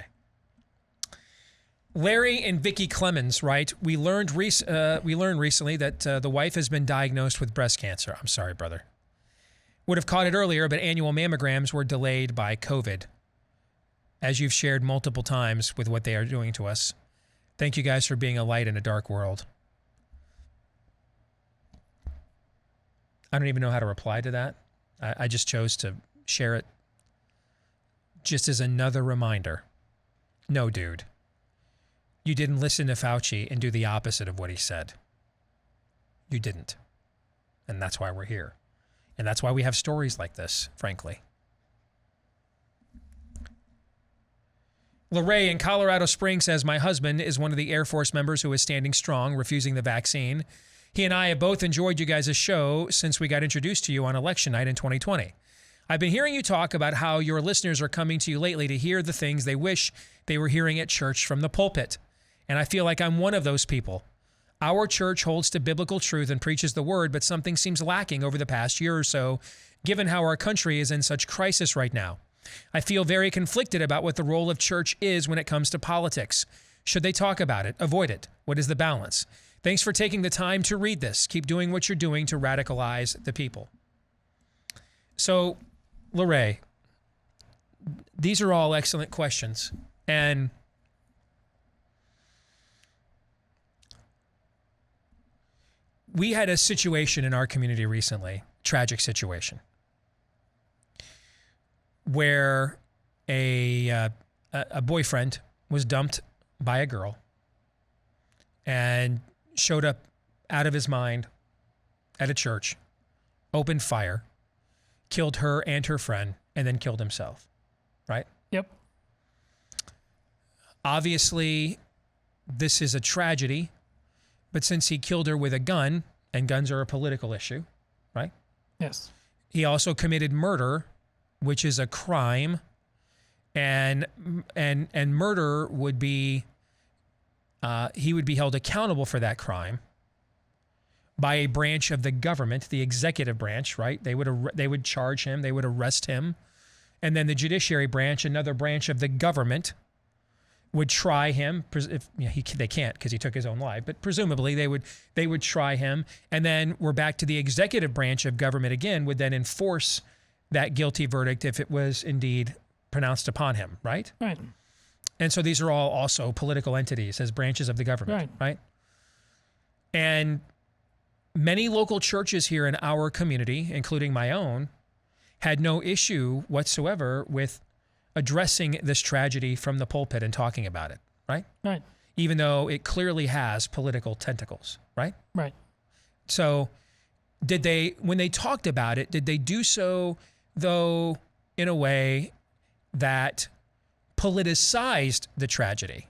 Larry and Vicky Clemens write, we learned recently that the wife has been diagnosed with breast cancer. I'm sorry, brother. Would have caught it earlier, but annual mammograms were delayed by COVID. As you've shared multiple times with what they are doing to us. Thank you guys for being a light in a dark world. I don't even know how to reply to that. I just chose to share it just as another reminder. No, dude. You didn't listen to Fauci and do the opposite of what he said. You didn't. And that's why we're here. And that's why we have stories like this, frankly. Lorraine in Colorado Springs says, my husband is one of the Air Force members who is standing strong, refusing the vaccine. He and I have both enjoyed you guys' show since we got introduced to you on election night in 2020. I've been hearing you talk about how your listeners are coming to you lately to hear the things they wish they were hearing at church from the pulpit. And I feel like I'm one of those people. Our church holds to biblical truth and preaches the word, but something seems lacking over the past year or so, given how our country is in such crisis right now. I feel very conflicted about what the role of church is when it comes to politics. Should they talk about it? Avoid it? What is the balance? Thanks for taking the time to read this. Keep doing what you're doing to radicalize the people. So, Lorraine, these are all excellent questions. And we had a situation in our community recently, tragic situation, where a boyfriend was dumped by a girl and showed up out of his mind at a church, opened fire, killed her and her friend, and then killed himself, right? Yep. Obviously, this is a tragedy, but since he killed her with a gun, and guns are a political issue, right? Yes. He also committed murder, which is a crime, and murder would be he would be held accountable for that crime by a branch of the government, the executive branch, right? They would charge him, they would arrest him, and then the judiciary branch, another branch of the government, would try him. They can't because he took his own life, but presumably they would try him, and then we're back to the executive branch of government again, would then enforce that guilty verdict if it was indeed pronounced upon him, right? Right. And so these are all also political entities as branches of the government, right? And many local churches here in our community, including my own, had no issue whatsoever with addressing this tragedy from the pulpit and talking about it, right? Right. Even though it clearly has political tentacles, right? Right. So when they talked about it, did they do so, though, in a way that politicized the tragedy?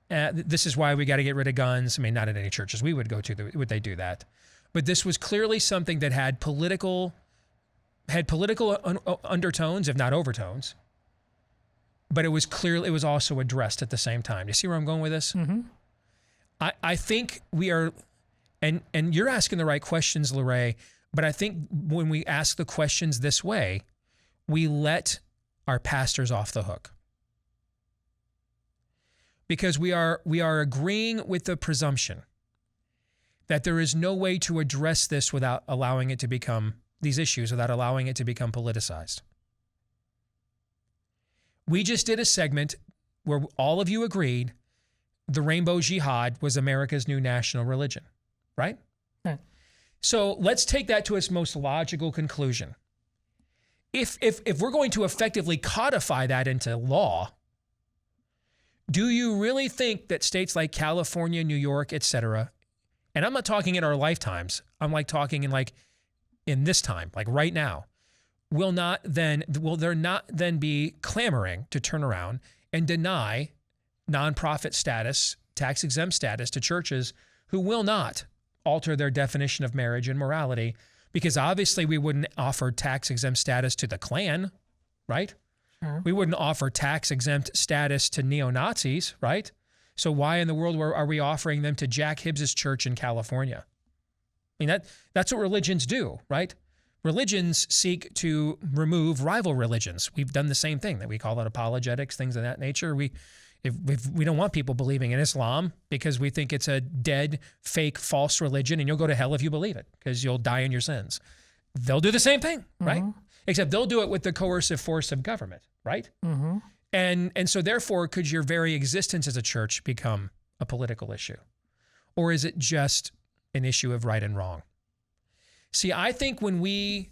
This is why we got to get rid of guns. I mean, not in any churches we would go to would they do that. But this was clearly something that had political undertones, if not overtones. But it was also addressed at the same time. You see where I'm going with this? Mm-hmm. I think we are, and you're asking the right questions, Lorraine, but I think when we ask the questions this way, we let our pastors off the hook. Because we are agreeing with the presumption that there is no way to address this without allowing it to become, these issues, without allowing it to become politicized. We just did a segment where all of you agreed the rainbow jihad was America's new national religion, right? Right. So let's take that to its most logical conclusion. If we're going to effectively codify that into law, do you really think that states like California, New York, et cetera, and I'm not talking in our lifetimes, I'm like talking in this time, like right now, will there not then be clamoring to turn around and deny nonprofit status, tax-exempt status to churches who will not alter their definition of marriage and morality? Because obviously we wouldn't offer tax-exempt status to the Klan, right? Sure. We wouldn't offer tax-exempt status to neo-Nazis, right? So why in the world are we offering them to Jack Hibbs's church in California? I mean, that's what religions do, right? Religions seek to remove rival religions. We've done the same thing. That we call it apologetics, things of that nature. If we don't want people believing in Islam because we think it's a dead, fake, false religion, and you'll go to hell if you believe it because you'll die in your sins. They'll do the same thing, right? Except they'll do it with the coercive force of government, right? Mm-hmm. And so therefore, could your very existence as a church become a political issue? Or is it just an issue of right and wrong? See, I think when we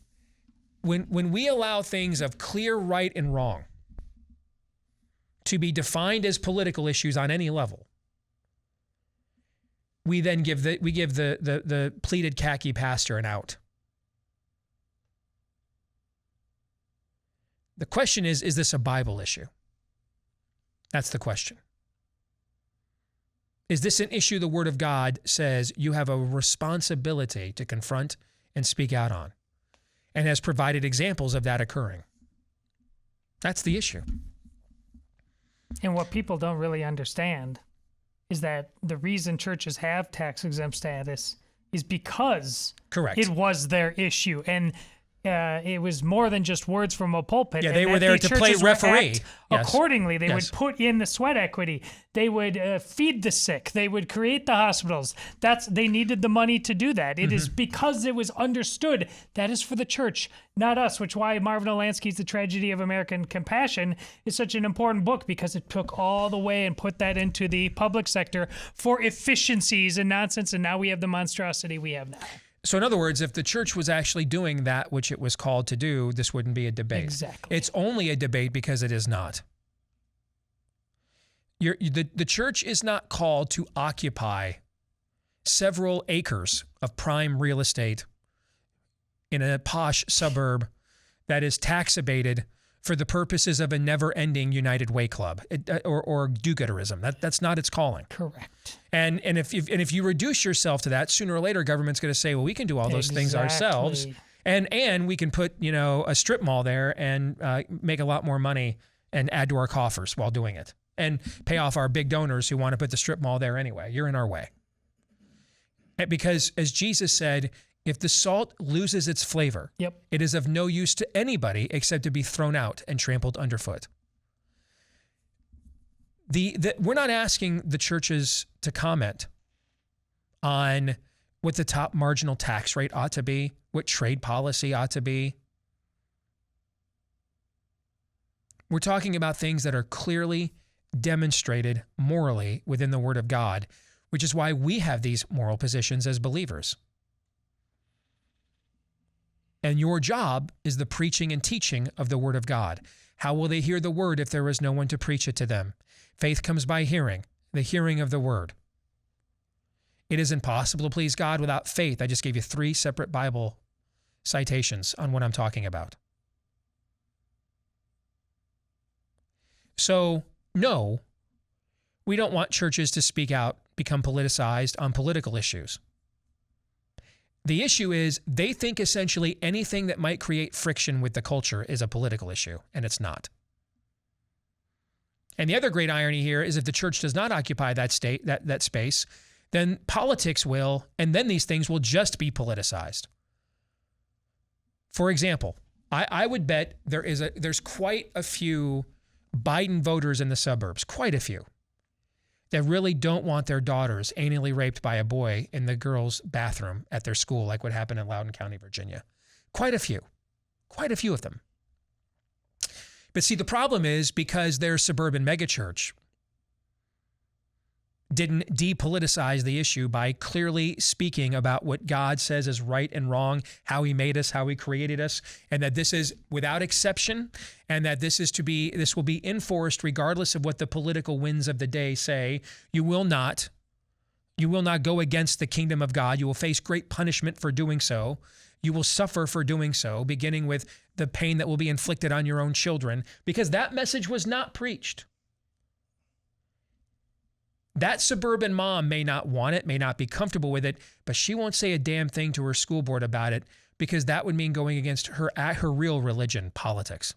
allow things of clear right and wrong to be defined as political issues on any level, we then give the pleated khaki pastor an out. The question is this a Bible issue? That's the question. Is this an issue the Word of God says you have a responsibility to confront and speak out on, and has provided examples of that occurring? That's the issue. And what people don't really understand is that the reason churches have tax-exempt status is because Correct. It was their issue. And it was more than just words from a pulpit. Yeah, they were there to play referee. Yes. Accordingly, they Yes. would put in the sweat equity. They would feed the sick. They would create the hospitals. They needed the money to do that. It is because it was understood that is for the church, not us, which why Marvin Olansky's The Tragedy of American Compassion is such an important book, because it took all the way and put that into the public sector for efficiencies and nonsense, and now we have the monstrosity we have now. So in other words, if the church was actually doing that which it was called to do, this wouldn't be a debate. Exactly. It's only a debate because it is not. The church is not called to occupy several acres of prime real estate in a posh suburb that is tax abated for the purposes of a never-ending United Way Club or do-gooderism. That's not its calling. Correct. And if you reduce yourself to that, sooner or later, government's going to say, well, we can do all those things ourselves, and we can put a strip mall there and make a lot more money and add to our coffers while doing it, and pay off our big donors who want to put the strip mall there anyway. You're in our way. Because as Jesus said, if the salt loses its flavor, it is of no use to anybody except to be thrown out and trampled underfoot. We're not asking the churches to comment on what the top marginal tax rate ought to be, what trade policy ought to be. We're talking about things that are clearly demonstrated morally within the Word of God, which is why we have these moral positions as believers. And your job is the preaching and teaching of the Word of God. How will they hear the Word if there is no one to preach it to them? Faith comes by hearing, the hearing of the Word. It is impossible to please God without faith. I just gave you 3 separate Bible citations on what I'm talking about. So, no, we don't want churches to speak out, become politicized on political issues. The issue is they think essentially anything that might create friction with the culture is a political issue, and it's not. And the other great irony here is if the church does not occupy that space, then politics will, and then these things will just be politicized. For example, I would bet there's quite a few Biden voters in the suburbs, quite a few, that really don't want their daughters anally raped by a boy in the girls' bathroom at their school, like what happened in Loudoun County, Virginia. Quite a few of them. But see, the problem is because their suburban megachurch didn't depoliticize the issue by clearly speaking about what God says is right and wrong, how he made us, how he created us, and that this is without exception, and that this will be enforced regardless of what the political winds of the day say. You will not go against the kingdom of God. You will face great punishment for doing so. You will suffer for doing so, beginning with the pain that will be inflicted on your own children, because that message was not preached. That suburban mom may not want it, may not be comfortable with it, but she won't say a damn thing to her school board about it because that would mean going against her real religion, politics.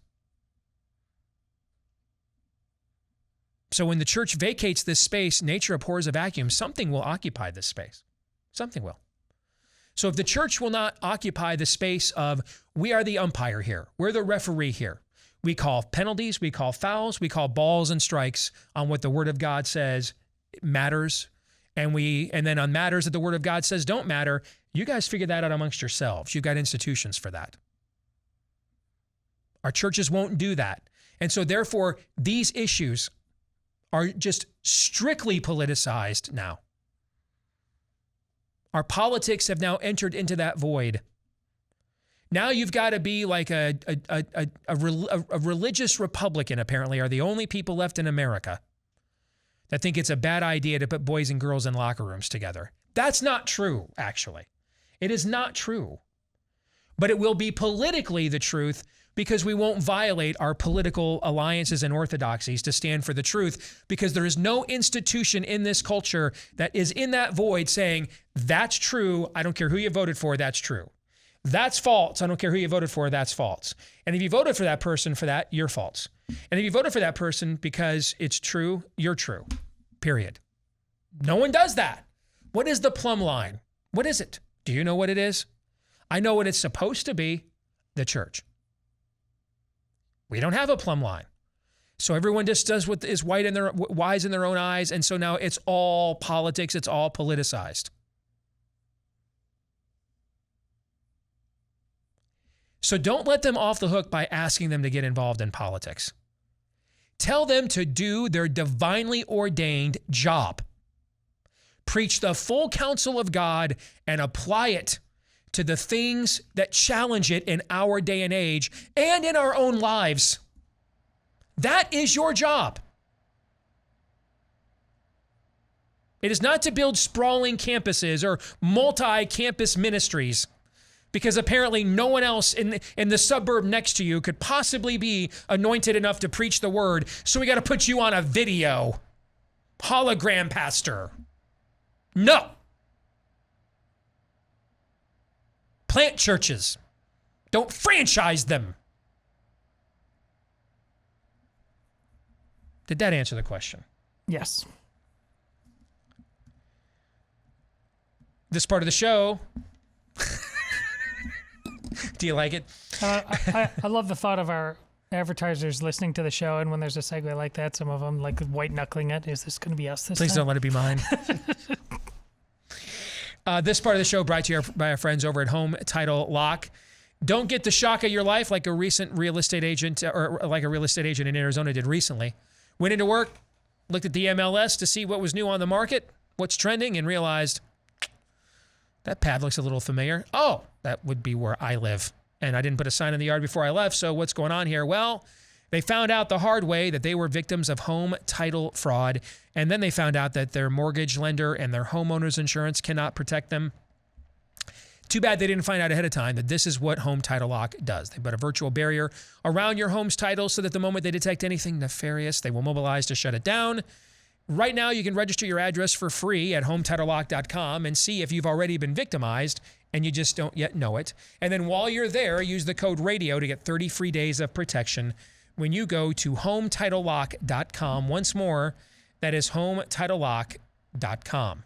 So when the church vacates this space, nature abhors a vacuum. Something will occupy this space. Something will. So if the church will not occupy the space of, we are the umpire here, we're the referee here. We call penalties, we call fouls, we call balls and strikes on what the Word of God says matters, and then on matters that the Word of God says don't matter, you guys figure that out amongst yourselves. You've got institutions for that. Our churches won't do that. And so therefore, these issues are just strictly politicized now. Our politics have now entered into that void. Now you've got to be like a religious Republican, apparently, are the only people left in America that think it's a bad idea to put boys and girls in locker rooms together. That's not true, actually. It is not true. But it will be politically the truth because we won't violate our political alliances and orthodoxies to stand for the truth, because there is no institution in this culture that is in that void saying, that's true, I don't care who you voted for, that's true. That's false, I don't care who you voted for, that's false. And if you voted for that person for that, you're false. And if you voted for that person because it's true, you're true. Period. No one does that. What is the plumb line? What is it? Do you know what it is? I know what it's supposed to be, the church. We don't have a plumb line. So everyone just does what is wise in their own eyes, and so now it's all politics, it's all politicized. So don't let them off the hook by asking them to get involved in politics. Tell them to do their divinely ordained job. Preach the full counsel of God and apply it to the things that challenge it in our day and age and in our own lives. That is your job. It is not to build sprawling campuses or multi-campus ministries, because apparently no one else in the suburb next to you could possibly be anointed enough to preach the word. So we got to put you on a video. Hologram pastor. No. Plant churches. Don't franchise them. Did that answer the question? Yes. This part of the show. Do you like it? I love the thought of our advertisers listening to the show, and when there's a segue like that, some of them like white knuckling it. Is this going to be us this Please time? don't let it be mine. This part of the show brought to you by our friends over at Home Title Lock. Don't get the shock of your life like a recent real estate agent or like a real estate agent in Arizona did recently. Went into work, looked at the MLS to see what was new on the market, what's trending, and realized that pad looks a little familiar. Oh, that would be where I live. And I didn't put a sign in the yard before I left, so what's going on here? Well, they found out the hard way that they were victims of home title fraud, and then they found out that their mortgage lender and their homeowner's insurance cannot protect them. Too bad they didn't find out ahead of time that this is what Home Title Lock does. They put a virtual barrier around your home's title so that the moment they detect anything nefarious, they will mobilize to shut it down. Right now, you can register your address for free at HometitleLock.com and see if you've already been victimized and you just don't yet know it. And then while you're there, use the code RADIO to get 30 free days of protection when you go to HometitleLock.com. Once more, that is HometitleLock.com.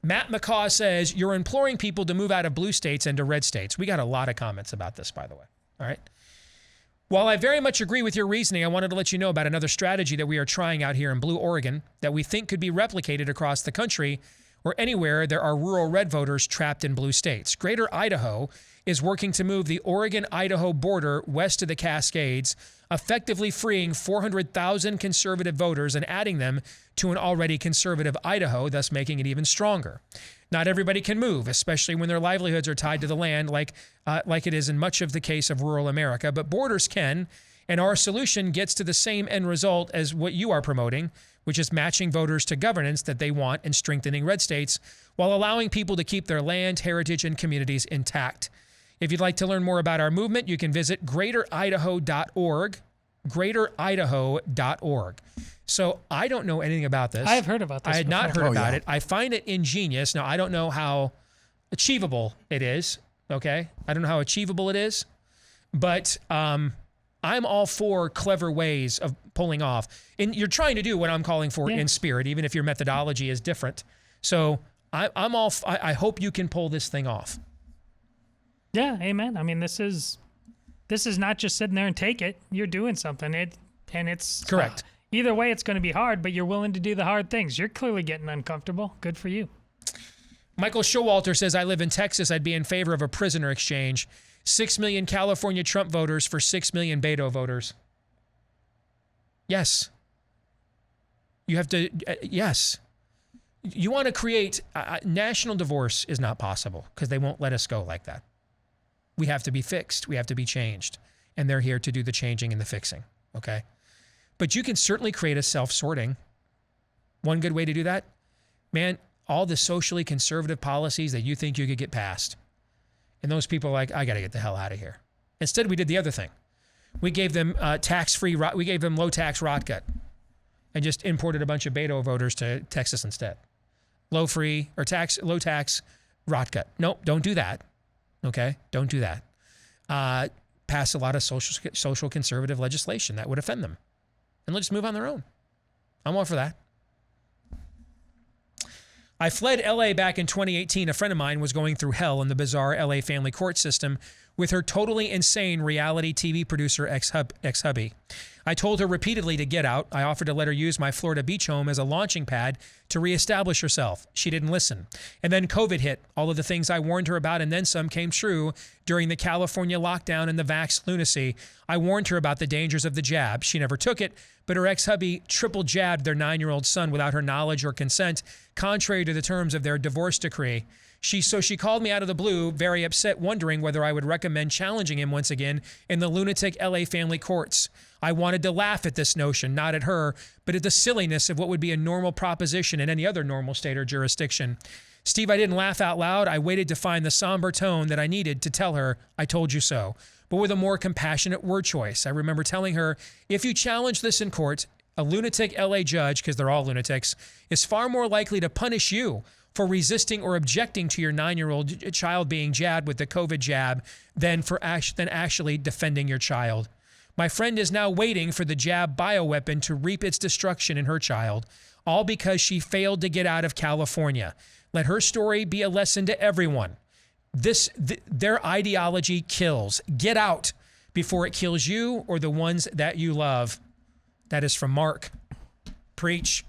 Matt McCaw says, you're imploring people to move out of blue states into red states. We got a lot of comments about this, by the way. All right. While I very much agree with your reasoning, I wanted to let you know about another strategy that we are trying out here in Blue Oregon that we think could be replicated across the country or anywhere there are rural red voters trapped in blue states. Greater Idaho is working to move the Oregon-Idaho border west of the Cascades, effectively freeing 400,000 conservative voters and adding them to an already conservative Idaho, thus making it even stronger. Not everybody can move, especially when their livelihoods are tied to the land like it is in much of the case of rural America, but borders can, and our solution gets to the same end result as what you are promoting, which is matching voters to governance that they want and strengthening red states while allowing people to keep their land, heritage, and communities intact. If you'd like to learn more about our movement, you can visit greateridaho.org, greateridaho.org. So I don't know anything about this. I have heard about this I had before. not heard about it. I find it ingenious. Now, I don't know how achievable it is, okay? I don't know how achievable it is, but I'm all for clever ways of pulling off. And you're trying to do what I'm calling for in spirit, even if your methodology is different. So I hope you can pull this thing off. Yeah, amen. I mean, this is not just sitting there and take it. You're doing something. It's correct. Either way, it's going to be hard, but you're willing to do the hard things. You're clearly getting uncomfortable. Good for you. Michael Showalter says, I live in Texas. I'd be in favor of a prisoner exchange. 6 million California Trump voters for 6 million Beto voters. Yes. You have to, yes. You want to create, national divorce is not possible because they won't let us go like that. We have to be fixed. We have to be changed. And they're here to do the changing and the fixing, okay? But you can certainly create a self-sorting. One good way to do that, man, all the socially conservative policies that you think you could get passed. And those people are like, I got to get the hell out of here. Instead, we did the other thing. We gave them tax-free, we gave them low-tax rot gut and just imported a bunch of Beto voters to Texas instead. Low-tax rot gut. No, don't do that. Okay? Don't do that. Pass a lot of social conservative legislation that would offend them. And let's move on their own. I'm all for that. I fled LA back in 2018. A friend of mine was going through hell in the bizarre LA family court system with her totally insane reality TV producer ex-hubby. I told her repeatedly to get out. I offered to let her use my Florida beach home as a launching pad to reestablish herself. She didn't listen. And then COVID hit. All of the things I warned her about and then some came true during the California lockdown and the vax lunacy. I warned her about the dangers of the jab. She never took it, but her ex-hubby triple jabbed their 9-year-old son without her knowledge or consent, contrary to the terms of their divorce decree. So she called me out of the blue, very upset, wondering whether I would recommend challenging him once again in the lunatic LA family courts. I wanted to laugh at this notion, not at her, but at the silliness of what would be a normal proposition in any other normal state or jurisdiction. Steve, I didn't laugh out loud. I waited to find the somber tone that I needed to tell her, I told you so, but with a more compassionate word choice. I remember telling her, if you challenge this in court, a lunatic LA judge, because they're all lunatics, is far more likely to punish you for resisting or objecting to your 9-year-old child being jabbed with the COVID jab than actually defending your child. My friend is now waiting for the jab bioweapon to reap its destruction in her child, all because she failed to get out of California. Let her story be a lesson to everyone. Their ideology kills. Get out before it kills you or the ones that you love. That is from Mark. Preach.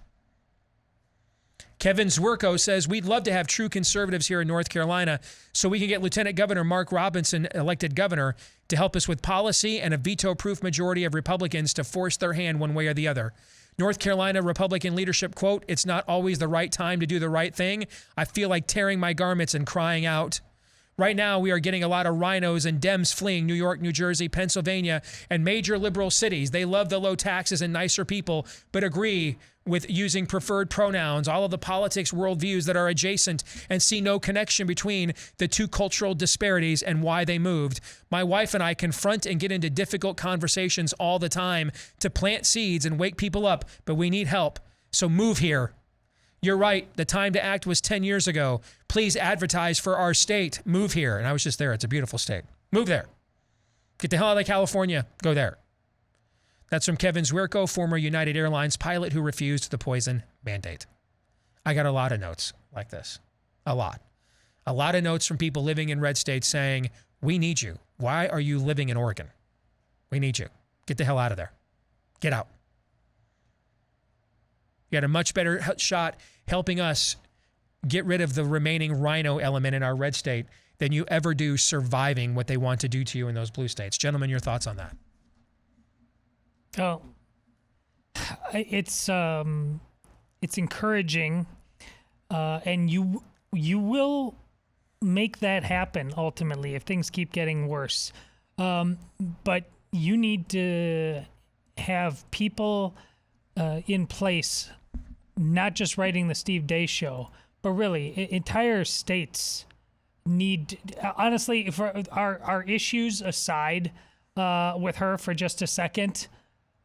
Kevin Zwirko says, we'd love to have true conservatives here in North Carolina so we can get Lieutenant Governor Mark Robinson elected governor to help us with policy and a veto-proof majority of Republicans to force their hand one way or the other. North Carolina Republican leadership, quote, it's not always the right time to do the right thing. I feel like tearing my garments and crying out. Right now, we are getting a lot of rhinos and Dems fleeing New York, New Jersey, Pennsylvania, and major liberal cities. They love the low taxes and nicer people, but agree with using preferred pronouns, all of the politics worldviews that are adjacent, and see no connection between the two cultural disparities and why they moved. My wife and I confront and get into difficult conversations all the time to plant seeds and wake people up, but we need help. So move here. You're right. The time to act was 10 years ago. Please advertise for our state. Move here. And I was just there. It's a beautiful state. Move there. Get the hell out of California. Go there. That's from Kevin Zwirko, former United Airlines pilot who refused the poison mandate. I got a lot of notes like this. A lot. A lot of notes from people living in red states saying, we need you. Why are you living in Oregon? We need you. Get the hell out of there. Get out. You got a much better shot helping us get rid of the remaining rhino element in our red state than you ever do surviving what they want to do to you in those blue states. Gentlemen, your thoughts on that? Oh, it's encouraging, and you will make that happen ultimately if things keep getting worse. But you need to have people in place, not just writing the Steve Deace Show, but really entire states need, honestly, for our issues aside with her for just a second,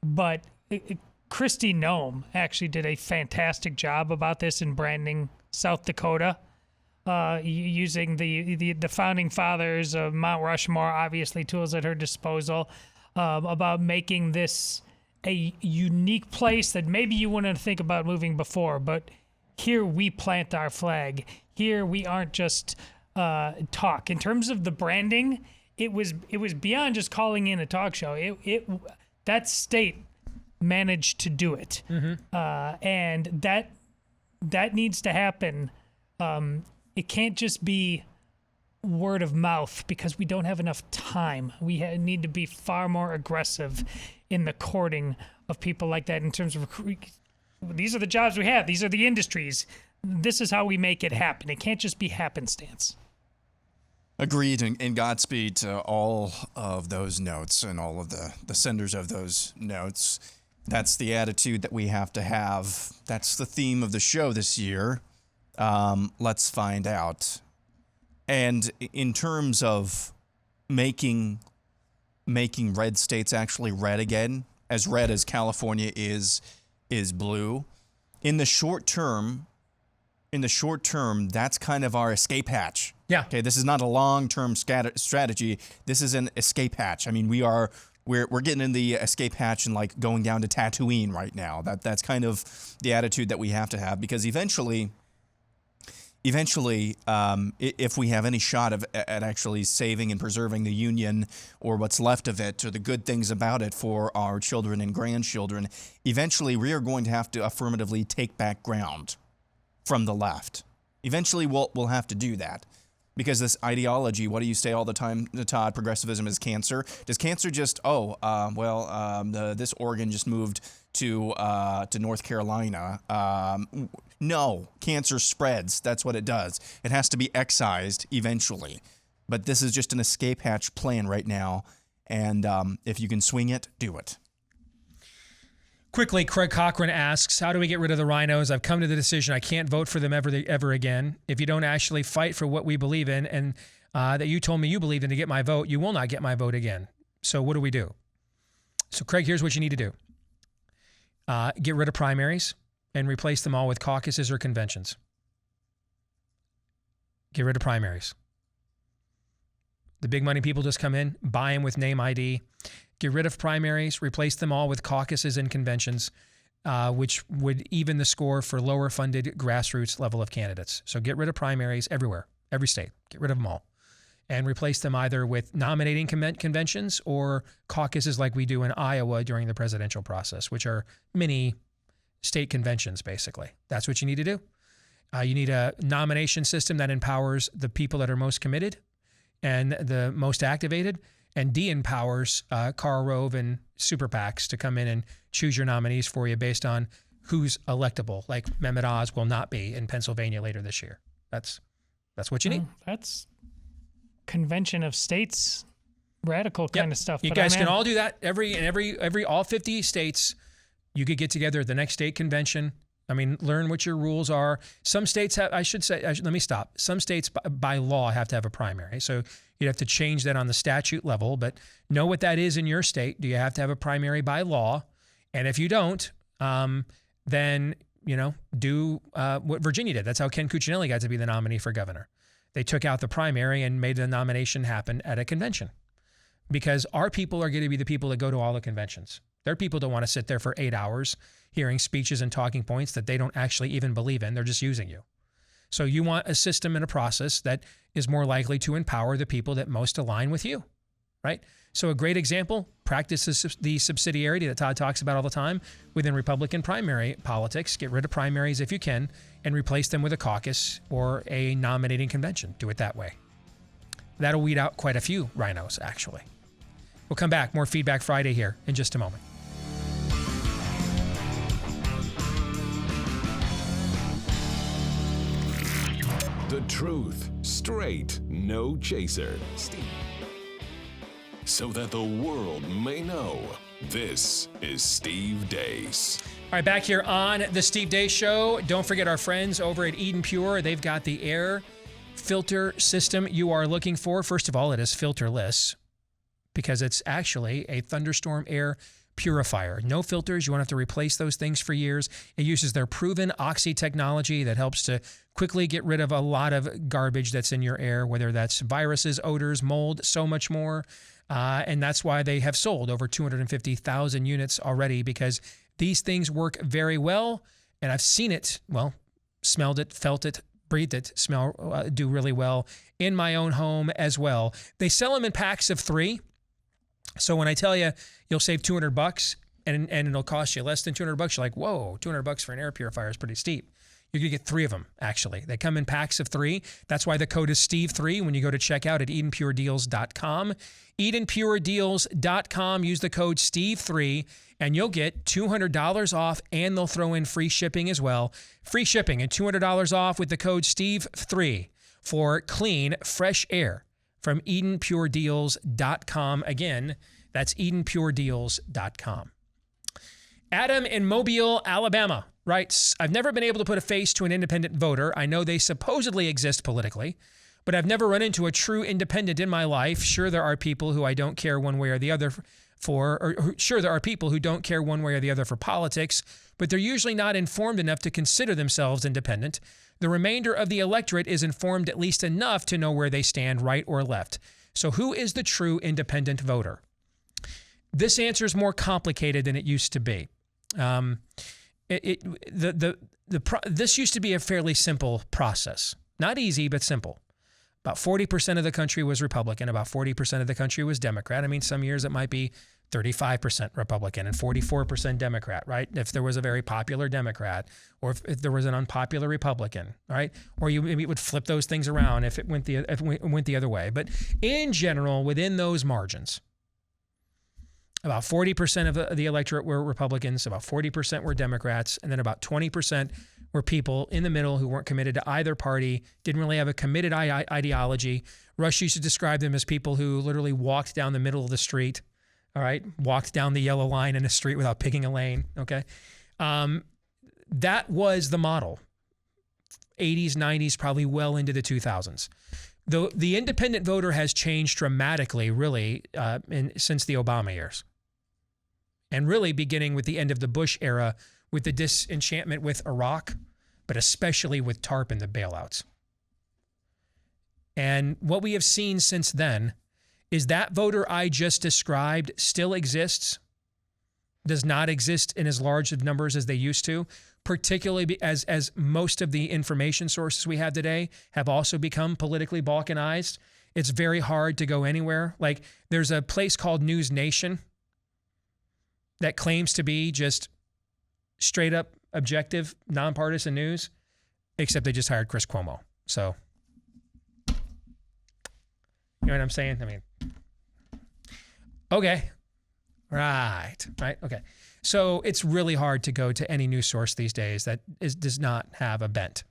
but Kristi Noem actually did a fantastic job about this in branding South Dakota, using the founding fathers of Mount Rushmore, obviously tools at her disposal, about making this a unique place that maybe you wouldn't think about moving before, but here we plant our flag. Here we aren't just talk. In terms of the branding, it was beyond just calling in a talk show. That state managed to do it, and that needs to happen. It can't just be word of mouth because we don't have enough time. We need to be far more aggressive in the courting of people like that in terms of these are the jobs we have. These are the industries. This is how we make it happen. It can't just be happenstance. Agreed, and Godspeed to all of those notes and all of the senders of those notes. That's the attitude that we have to have. That's the theme of the show this year. Let's find out. And in terms of making red states actually red again, as red as California is blue, in the short term, that's kind of our escape hatch. Yeah. Okay. This is not a long-term strategy. This is an escape hatch. I mean, we're getting in the escape hatch and like going down to Tatooine right now. That's kind of the attitude that we have to have, because eventually, if we have any shot at actually saving and preserving the Union or what's left of it or the good things about it for our children and grandchildren, eventually we are going to have to affirmatively take back ground from the left. Eventually we'll have to do that, because this ideology, what do you say all the time, Todd? Progressivism is cancer. Does cancer just, this organ just moved to North Carolina? No, cancer spreads. That's what it does. It has to be excised eventually. But this is just an escape hatch plan right now. And if you can swing it, do it. Quickly, Craig Cochran asks, how do we get rid of the rhinos? I've come to the decision I can't vote for them ever again. If you don't actually fight for what we believe in and that you told me you believed in to get my vote, you will not get my vote again. So what do we do? So, Craig, here's what you need to do. Get rid of primaries and replace them all with caucuses or conventions. Get rid of primaries. The big money people just come in, buy them with name ID. Get rid of primaries, replace them all with caucuses and conventions, which would even the score for lower funded grassroots level of candidates. So get rid of primaries everywhere, every state. Get rid of them all. And replace them either with nominating conventions or caucuses like we do in Iowa during the presidential process, which are mini state conventions, basically. That's what you need to do. You need a nomination system that empowers the people that are most committed and the most activated, and de-empowers Karl Rove and super PACs to come in and choose your nominees for you based on who's electable, like Mehmet Oz will not be in Pennsylvania later this year. That's what you need. That's convention of states, radical kind of stuff. You guys can all do that. All 50 states, you could get together at the next state convention. I mean, learn what your rules are. Some states have, let me stop. Some states by law have to have a primary. So you'd have to change that on the statute level, but know what that is in your state. Do you have to have a primary by law? And if you don't, then, do what Virginia did. That's how Ken Cuccinelli got to be the nominee for governor. They took out the primary and made the nomination happen at a convention, because our people are going to be the people that go to all the conventions. Their people don't want to sit there for 8 hours hearing speeches and talking points that they don't actually even believe in. They're just using you. So you want a system and a process that is more likely to empower the people that most align with you, right? So a great example, practice the subsidiarity that Todd talks about all the time within Republican primary politics. Get rid of primaries if you can and replace them with a caucus or a nominating convention. Do it that way. That'll weed out quite a few rhinos, actually. We'll come back. More Feedback Friday here in just a moment. The truth, straight, no chaser. Steve. So that the world may know, this is Steve Deace. All right, back here on the Steve Deace Show. Don't forget our friends over at Eden Pure. They've got the air filter system you are looking for. First of all, it is filterless because it's actually a thunderstorm air purifier. No filters. You won't have to replace those things for years. It uses their proven Oxy technology that helps to quickly get rid of a lot of garbage that's in your air, whether that's viruses, odors, mold, so much more. And that's why they have sold over 250,000 units already, because these things work very well. And I've seen it, smelled it, felt it, breathed it, do really well in my own home as well. They sell them in packs of 3. So when I tell you you'll save $200 and it'll cost you less than $200, you're like, whoa, $200 for an air purifier is pretty steep. You're going to get 3 of them, actually. They come in packs of 3. That's why the code is Steve3 when you go to checkout at EdenPureDeals.com. EdenPureDeals.com. Use the code Steve3 and you'll get $200 off, and they'll throw in free shipping as well. Free shipping and $200 off with the code Steve3 for clean, fresh air from EdenPureDeals.com. Again, that's EdenPureDeals.com. Adam in Mobile, Alabama writes, I've never been able to put a face to an independent voter. I know they supposedly exist politically, but I've never run into a true independent in my life. Sure, there are people who I don't care one way or the other for, or sure, there are people who don't care one way or the other for politics, but they're usually not informed enough to consider themselves independent. The remainder of the electorate is informed at least enough to know where they stand, right or left. So who is the true independent voter? This answer is more complicated than it used to be. This used to be a fairly simple process. Not easy, but simple. About 40% of the country was Republican. About 40% of the country was Democrat. I mean, some years it might be 35% Republican and 44% Democrat, right? If there was a very popular Democrat, or if there was an unpopular Republican, right? Or you maybe would flip those things around if it went the other way. But in general, within those margins, about 40% of the electorate were Republicans, about 40% were Democrats, and then about 20% were people in the middle who weren't committed to either party, didn't really have a committed ideology. Rush used to describe them as people who literally walked down the middle of the street, All right. Walked down the yellow line in a street without picking a lane. Okay. That was the model. 80s, 90s, probably well into the 2000s. The independent voter has changed dramatically, really, since the Obama years. And really beginning with the end of the Bush era with the disenchantment with Iraq, but especially with TARP and the bailouts. And what we have seen since then is that voter I just described still exists, does not exist in as large of numbers as they used to, particularly as most of the information sources we have today have also become politically balkanized. It's very hard to go anywhere. Like, there's a place called News Nation that claims to be just straight up objective, nonpartisan news, except they just hired Chris Cuomo. So, you know what I'm saying? I mean, okay. Right. Okay. So it's really hard to go to any news source these days that does not have a bent.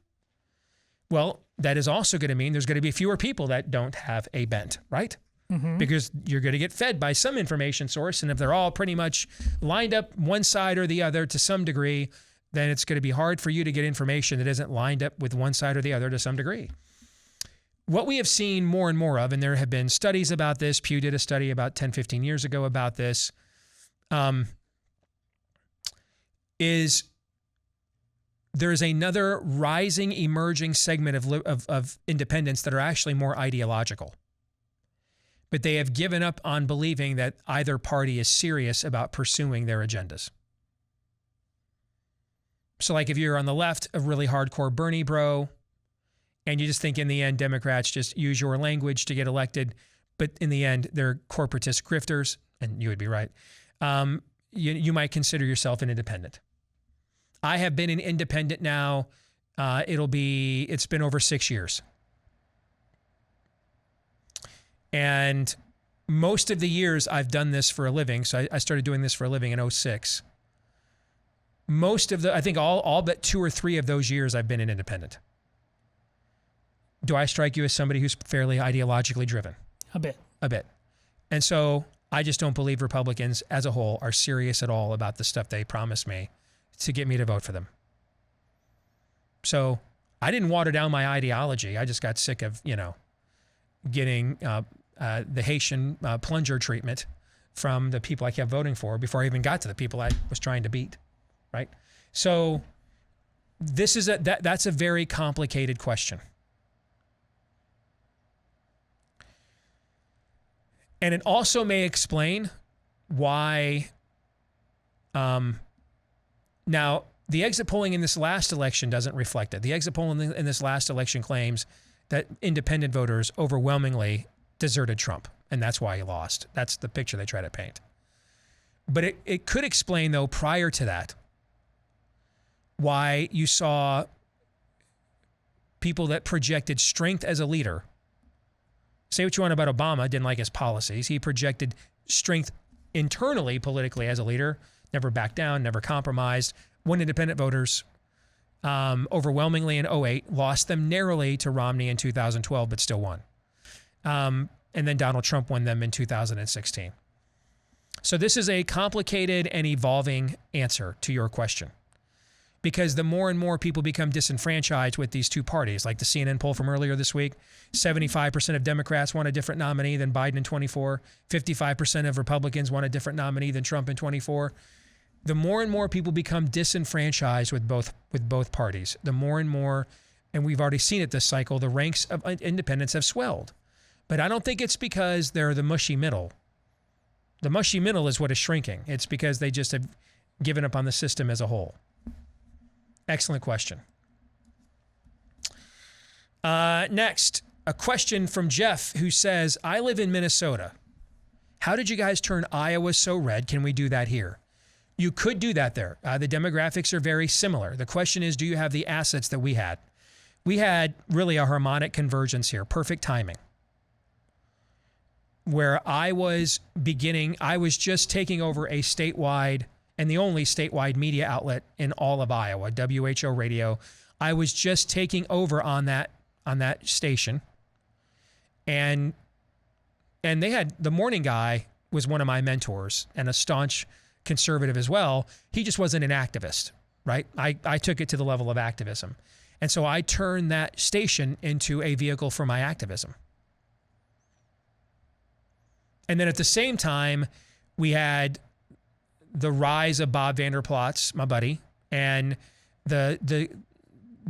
Well, that is also going to mean there's going to be fewer people that don't have a bent, right? Mm-hmm. Because you're going to get fed by some information source, and if they're all pretty much lined up one side or the other to some degree, then it's going to be hard for you to get information that isn't lined up with one side or the other to some degree. What we have seen more and more of, and there have been studies about this, Pew did a study about 10, 15 years ago about this, is there's another rising, emerging segment of independents that are actually more ideological. But they have given up on believing that either party is serious about pursuing their agendas. So like if you're on the left, a really hardcore Bernie bro, and you just think in the end, Democrats just use your language to get elected, but in the end, they're corporatist grifters, and you would be right. You might consider yourself an independent. I have been an independent now. It's been over 6 years. And most of the years I've done this for a living. So I started doing this for a living in 2006. I think all but 2 or 3 of those years I've been an independent. Do I strike you as somebody who's fairly ideologically driven? A bit. And so I just don't believe Republicans as a whole are serious at all about the stuff they promised me to get me to vote for them. So I didn't water down my ideology. I just got sick of, getting the Haitian plunger treatment from the people I kept voting for before I even got to the people I was trying to beat, right? So this is that's a very complicated question. And it also may explain why now the exit polling in this last election doesn't reflect it. The exit polling in this last election claims that independent voters overwhelmingly deserted Trump, and that's why he lost. That's the picture they try to paint. But it could explain, though, prior to that, why you saw people that projected strength as a leader. Say what you want about Obama, didn't like his policies. He projected strength internally, politically, as a leader, never backed down, never compromised. Won independent voters overwhelmingly in 2008, lost them narrowly to Romney in 2012, but still won. And then Donald Trump won them in 2016. So this is a complicated and evolving answer to your question. Because the more and more people become disenfranchised with these two parties, like the CNN poll from earlier this week, 75% of Democrats want a different nominee than Biden in 24, 55% of Republicans want a different nominee than Trump in 24. The more and more people become disenfranchised with both parties, the more and more, and we've already seen it this cycle, the ranks of independents have swelled. But I don't think it's because they're the mushy middle. The mushy middle is what is shrinking. It's because they just have given up on the system as a whole. Excellent question. Next, a question from Jeff who says, I live in Minnesota. How did you guys turn Iowa so red? Can we do that here? You could do that there. The demographics are very similar. The question is, do you have the assets that we had? We had really a harmonic convergence here, perfect timing. Where I was just taking over a statewide and the only statewide media outlet in all of Iowa, WHO Radio. I was just taking over on that station. And they had the morning guy was one of my mentors and a staunch conservative as well. He just wasn't an activist, right? I took it to the level of activism. And so I turned that station into a vehicle for my activism. And then at the same time, we had the rise of Bob Vander Plaats, my buddy, and the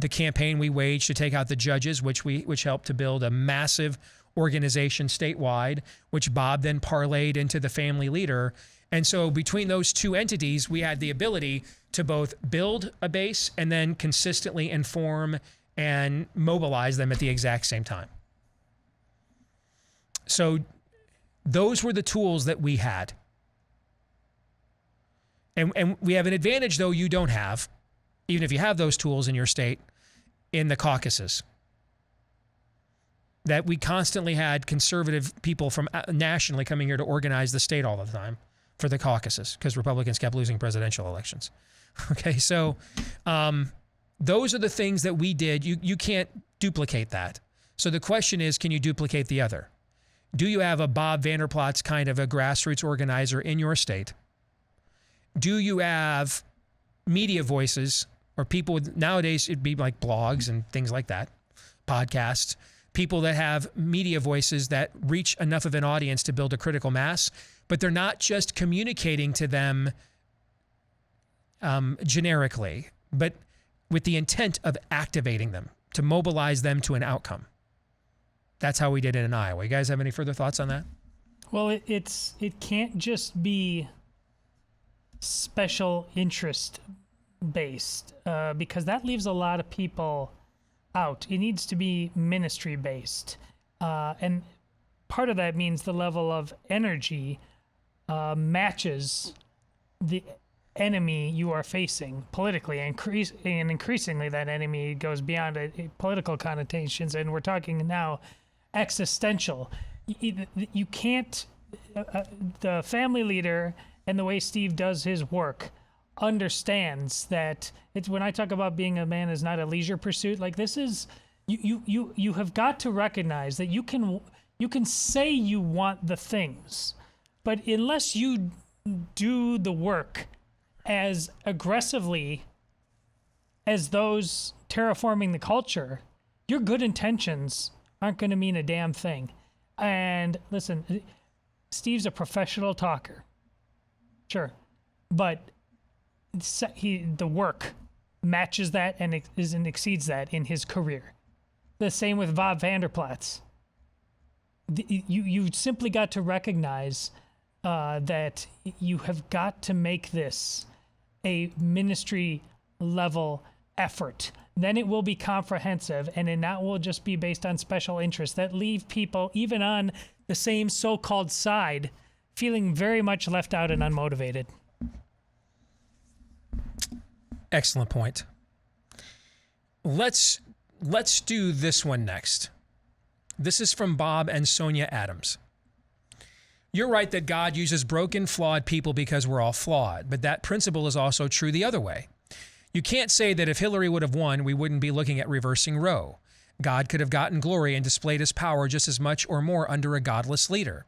campaign we waged to take out the judges, which helped to build a massive organization statewide, which Bob then parlayed into the family leader. And so between those two entities, we had the ability to both build a base and then consistently inform and mobilize them at the exact same time. So those were the tools that we had. And we have an advantage, though, you don't have, even if you have those tools in your state, in the caucuses. That we constantly had conservative people from nationally coming here to organize the state all the time for the caucuses because Republicans kept losing presidential elections. Okay, so those are the things that we did. You can't duplicate that. So the question is, can you duplicate the other? Do you have a Bob Vander Plaats kind of a grassroots organizer in your state? Do you have media voices or people with, nowadays it'd be like blogs and things like that, podcasts, people that have media voices that reach enough of an audience to build a critical mass, but they're not just communicating to them generically, but with the intent of activating them, to mobilize them to an outcome. That's how we did it in Iowa. You guys have any further thoughts on that? Well, it can't just be special interest based because that leaves a lot of people out. It needs to be ministry based. And part of that means the level of energy matches the enemy you are facing politically, and increasingly that enemy goes beyond political connotations, and we're talking now existential. You can't, the family leader and the way Steve does his work understands that it's, when I talk about being a man is not a leisure pursuit, like this is, you have got to recognize that you can say you want the things, but unless you do the work as aggressively as those terraforming the culture, your good intentions aren't going to mean a damn thing. And listen, Steve's a professional talker. Sure. But the work matches that and exceeds that in his career. The same with Bob Vander Plaats. You simply got to recognize that you have got to make this a ministry level effort. Then it will be comprehensive, and then that will just be based on special interests that leave people, even on the same so-called side, feeling very much left out and unmotivated. Excellent point. Let's do this one next. This is from Bob and Sonia Adams. You're right that God uses broken, flawed people because we're all flawed, but that principle is also true the other way. You can't say that if Hillary would have won, we wouldn't be looking at reversing Roe. God could have gotten glory and displayed his power just as much or more under a godless leader.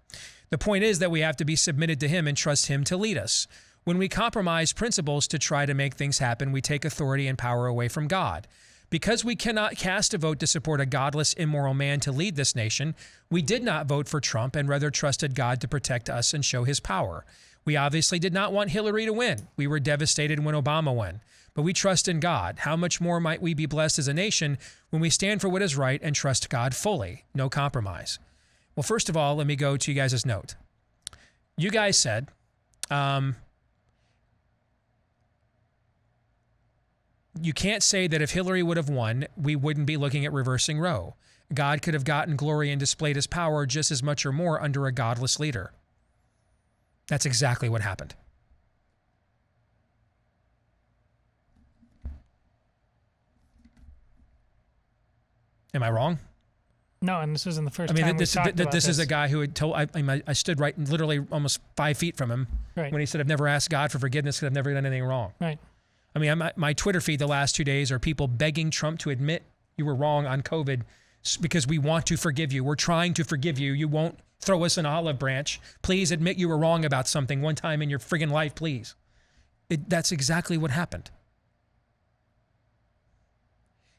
The point is that we have to be submitted to him and trust him to lead us. When we compromise principles to try to make things happen, we take authority and power away from God. Because we cannot cast a vote to support a godless, immoral man to lead this nation, we did not vote for Trump and rather trusted God to protect us and show his power. We obviously did not want Hillary to win. We were devastated when Obama won. But we trust in God. How much more might we be blessed as a nation when we stand for what is right and trust God fully? No compromise. Well, first of all, let me go to you guys' note. You guys said, you can't say that if Hillary would have won, we wouldn't be looking at reversing Roe. God could have gotten glory and displayed his power just as much or more under a godless leader. That's exactly what happened. Am I wrong? No, and this wasn't the first time this is a guy who had told, I stood right literally almost 5 feet from him when he said, I've never asked God for forgiveness because I've never done anything wrong. Right. I mean, my Twitter feed the last 2 days are people begging Trump to admit you were wrong on COVID because we want to forgive you. We're trying to forgive you. You won't Throw us an olive branch. Please admit you were wrong about something one time in your friggin' life, please. That's exactly what happened.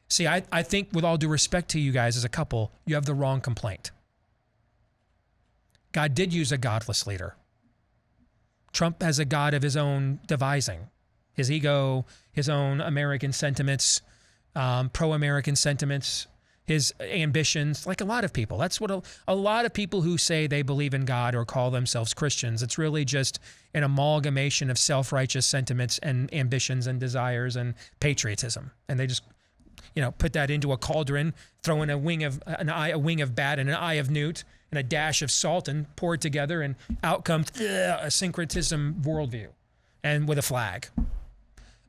See, I think with all due respect to you guys as a couple, you have the wrong complaint. God did use a godless leader. Trump has a God of his own devising. His ego, his own American sentiments, pro-American sentiments, his ambitions, like a lot of people. That's what a lot of people who say they believe in God or call themselves Christians, it's really just an amalgamation of self-righteous sentiments and ambitions and desires and patriotism. And they just, put that into a cauldron, throw in a wing of bat and an eye of newt and a dash of salt and pour it together, and out comes a syncretism worldview, and with a flag.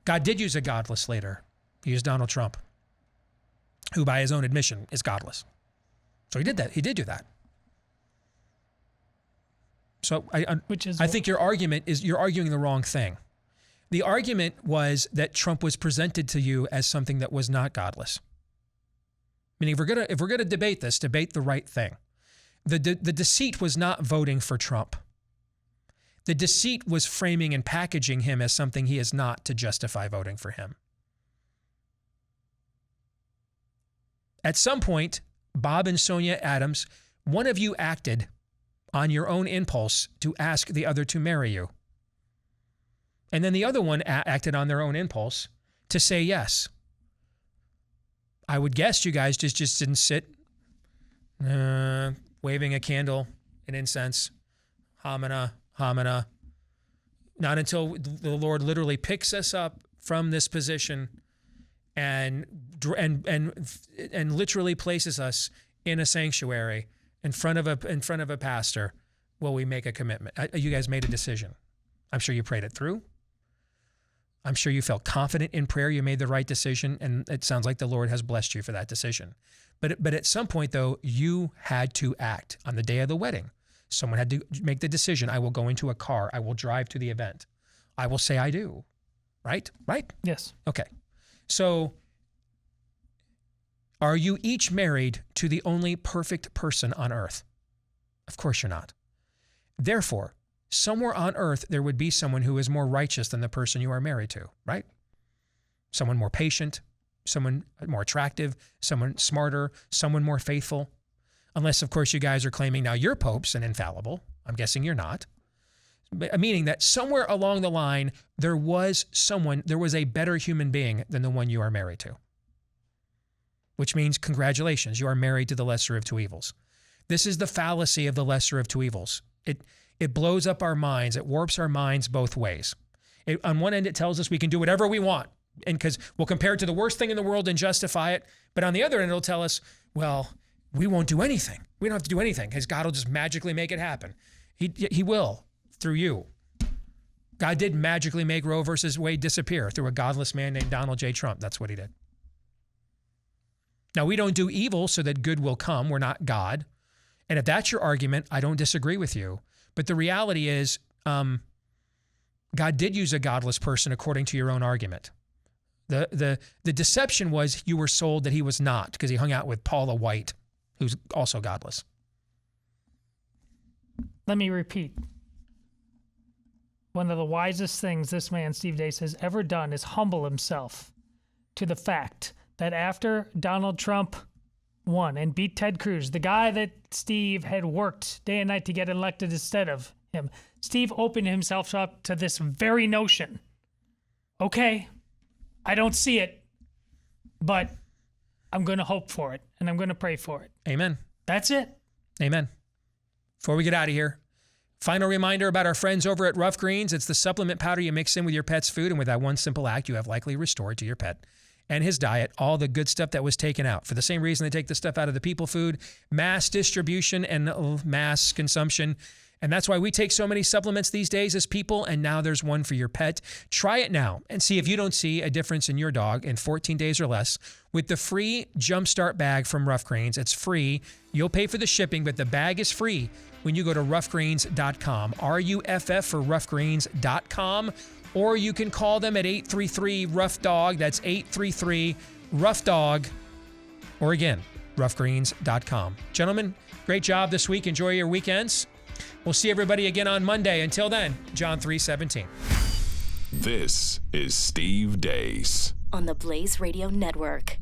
God did use a godless leader. He used Donald Trump, who by his own admission is godless. So he did that. He did do that. So I think your argument is you're arguing the wrong thing. The argument was that Trump was presented to you as something that was not godless. Meaning, if we're gonna debate this, debate the right thing. The deceit was not voting for Trump. The deceit was framing and packaging him as something he is not to justify voting for him. At some point, Bob and Sonia Adams, one of you acted on your own impulse to ask the other to marry you. And then the other one acted on their own impulse to say yes. I would guess you guys just didn't sit waving a candle and incense, homina, not until the Lord literally picks us up from this position and literally places us in a sanctuary in front of a pastor will we make a commitment. You guys made a decision. I'm sure you prayed it through. I'm sure you felt confident in prayer. You made the right decision, and it sounds like the Lord has blessed you for that decision. But at some point, though, you had to act on the day of the wedding. Someone had to make the decision. I will go into a car. I will drive to the event. I will say I do. Right? Right? Yes. Okay. So are you each married to the only perfect person on earth? Of course you're not. Therefore, somewhere on earth, there would be someone who is more righteous than the person you are married to, right? Someone more patient, someone more attractive, someone smarter, someone more faithful. Unless, of course, you guys are claiming now you're popes and infallible. I'm guessing you're not. Meaning that somewhere along the line, there was a better human being than the one you are married to. Which means, congratulations, you are married to the lesser of two evils. This is the fallacy of the lesser of two evils. It blows up our minds. It warps our minds both ways. On one end, it tells us we can do whatever we want, and because we'll compare it to the worst thing in the world and justify it. But on the other end, it'll tell us, well, we won't do anything. We don't have to do anything because God will just magically make it happen. He will through you. God did magically make Roe versus Wade disappear through a godless man named Donald J. Trump. That's what he did. Now, we don't do evil so that good will come. We're not God. And if that's your argument, I don't disagree with you. But the reality is, God did use a godless person according to your own argument. The deception was you were sold that he was not because he hung out with Paula White, who's also godless. Let me repeat. One of the wisest things this man, Steve Deace, has ever done is humble himself to the fact that after Donald Trump won and beat Ted Cruz, the guy that Steve had worked day and night to get elected instead of him, Steve opened himself up to this very notion. Okay, I don't see it, but I'm going to hope for it and I'm going to pray for it. Amen. That's it. Amen. Before we get out of here, final reminder about our friends over at Rough Greens. It's the supplement powder you mix in with your pet's food, and with that one simple act, you have likely restored to your pet and his diet all the good stuff that was taken out. For the same reason they take the stuff out of the people food, mass distribution and mass consumption. And that's why we take so many supplements these days as people, and now there's one for your pet. Try it now and see if you don't see a difference in your dog in 14 days or less with the free Jumpstart bag from Rough Greens. It's free. You'll pay for the shipping, but the bag is free when you go to roughgreens.com. RUFF for roughgreens.com. Or you can call them at 833-ROUGH-DOG. That's 833-ROUGH-DOG. Or again, roughgreens.com. Gentlemen, great job this week. Enjoy your weekends. We'll see everybody again on Monday. Until then, John 3:17. This is Steve Deace on the Blaze Radio Network.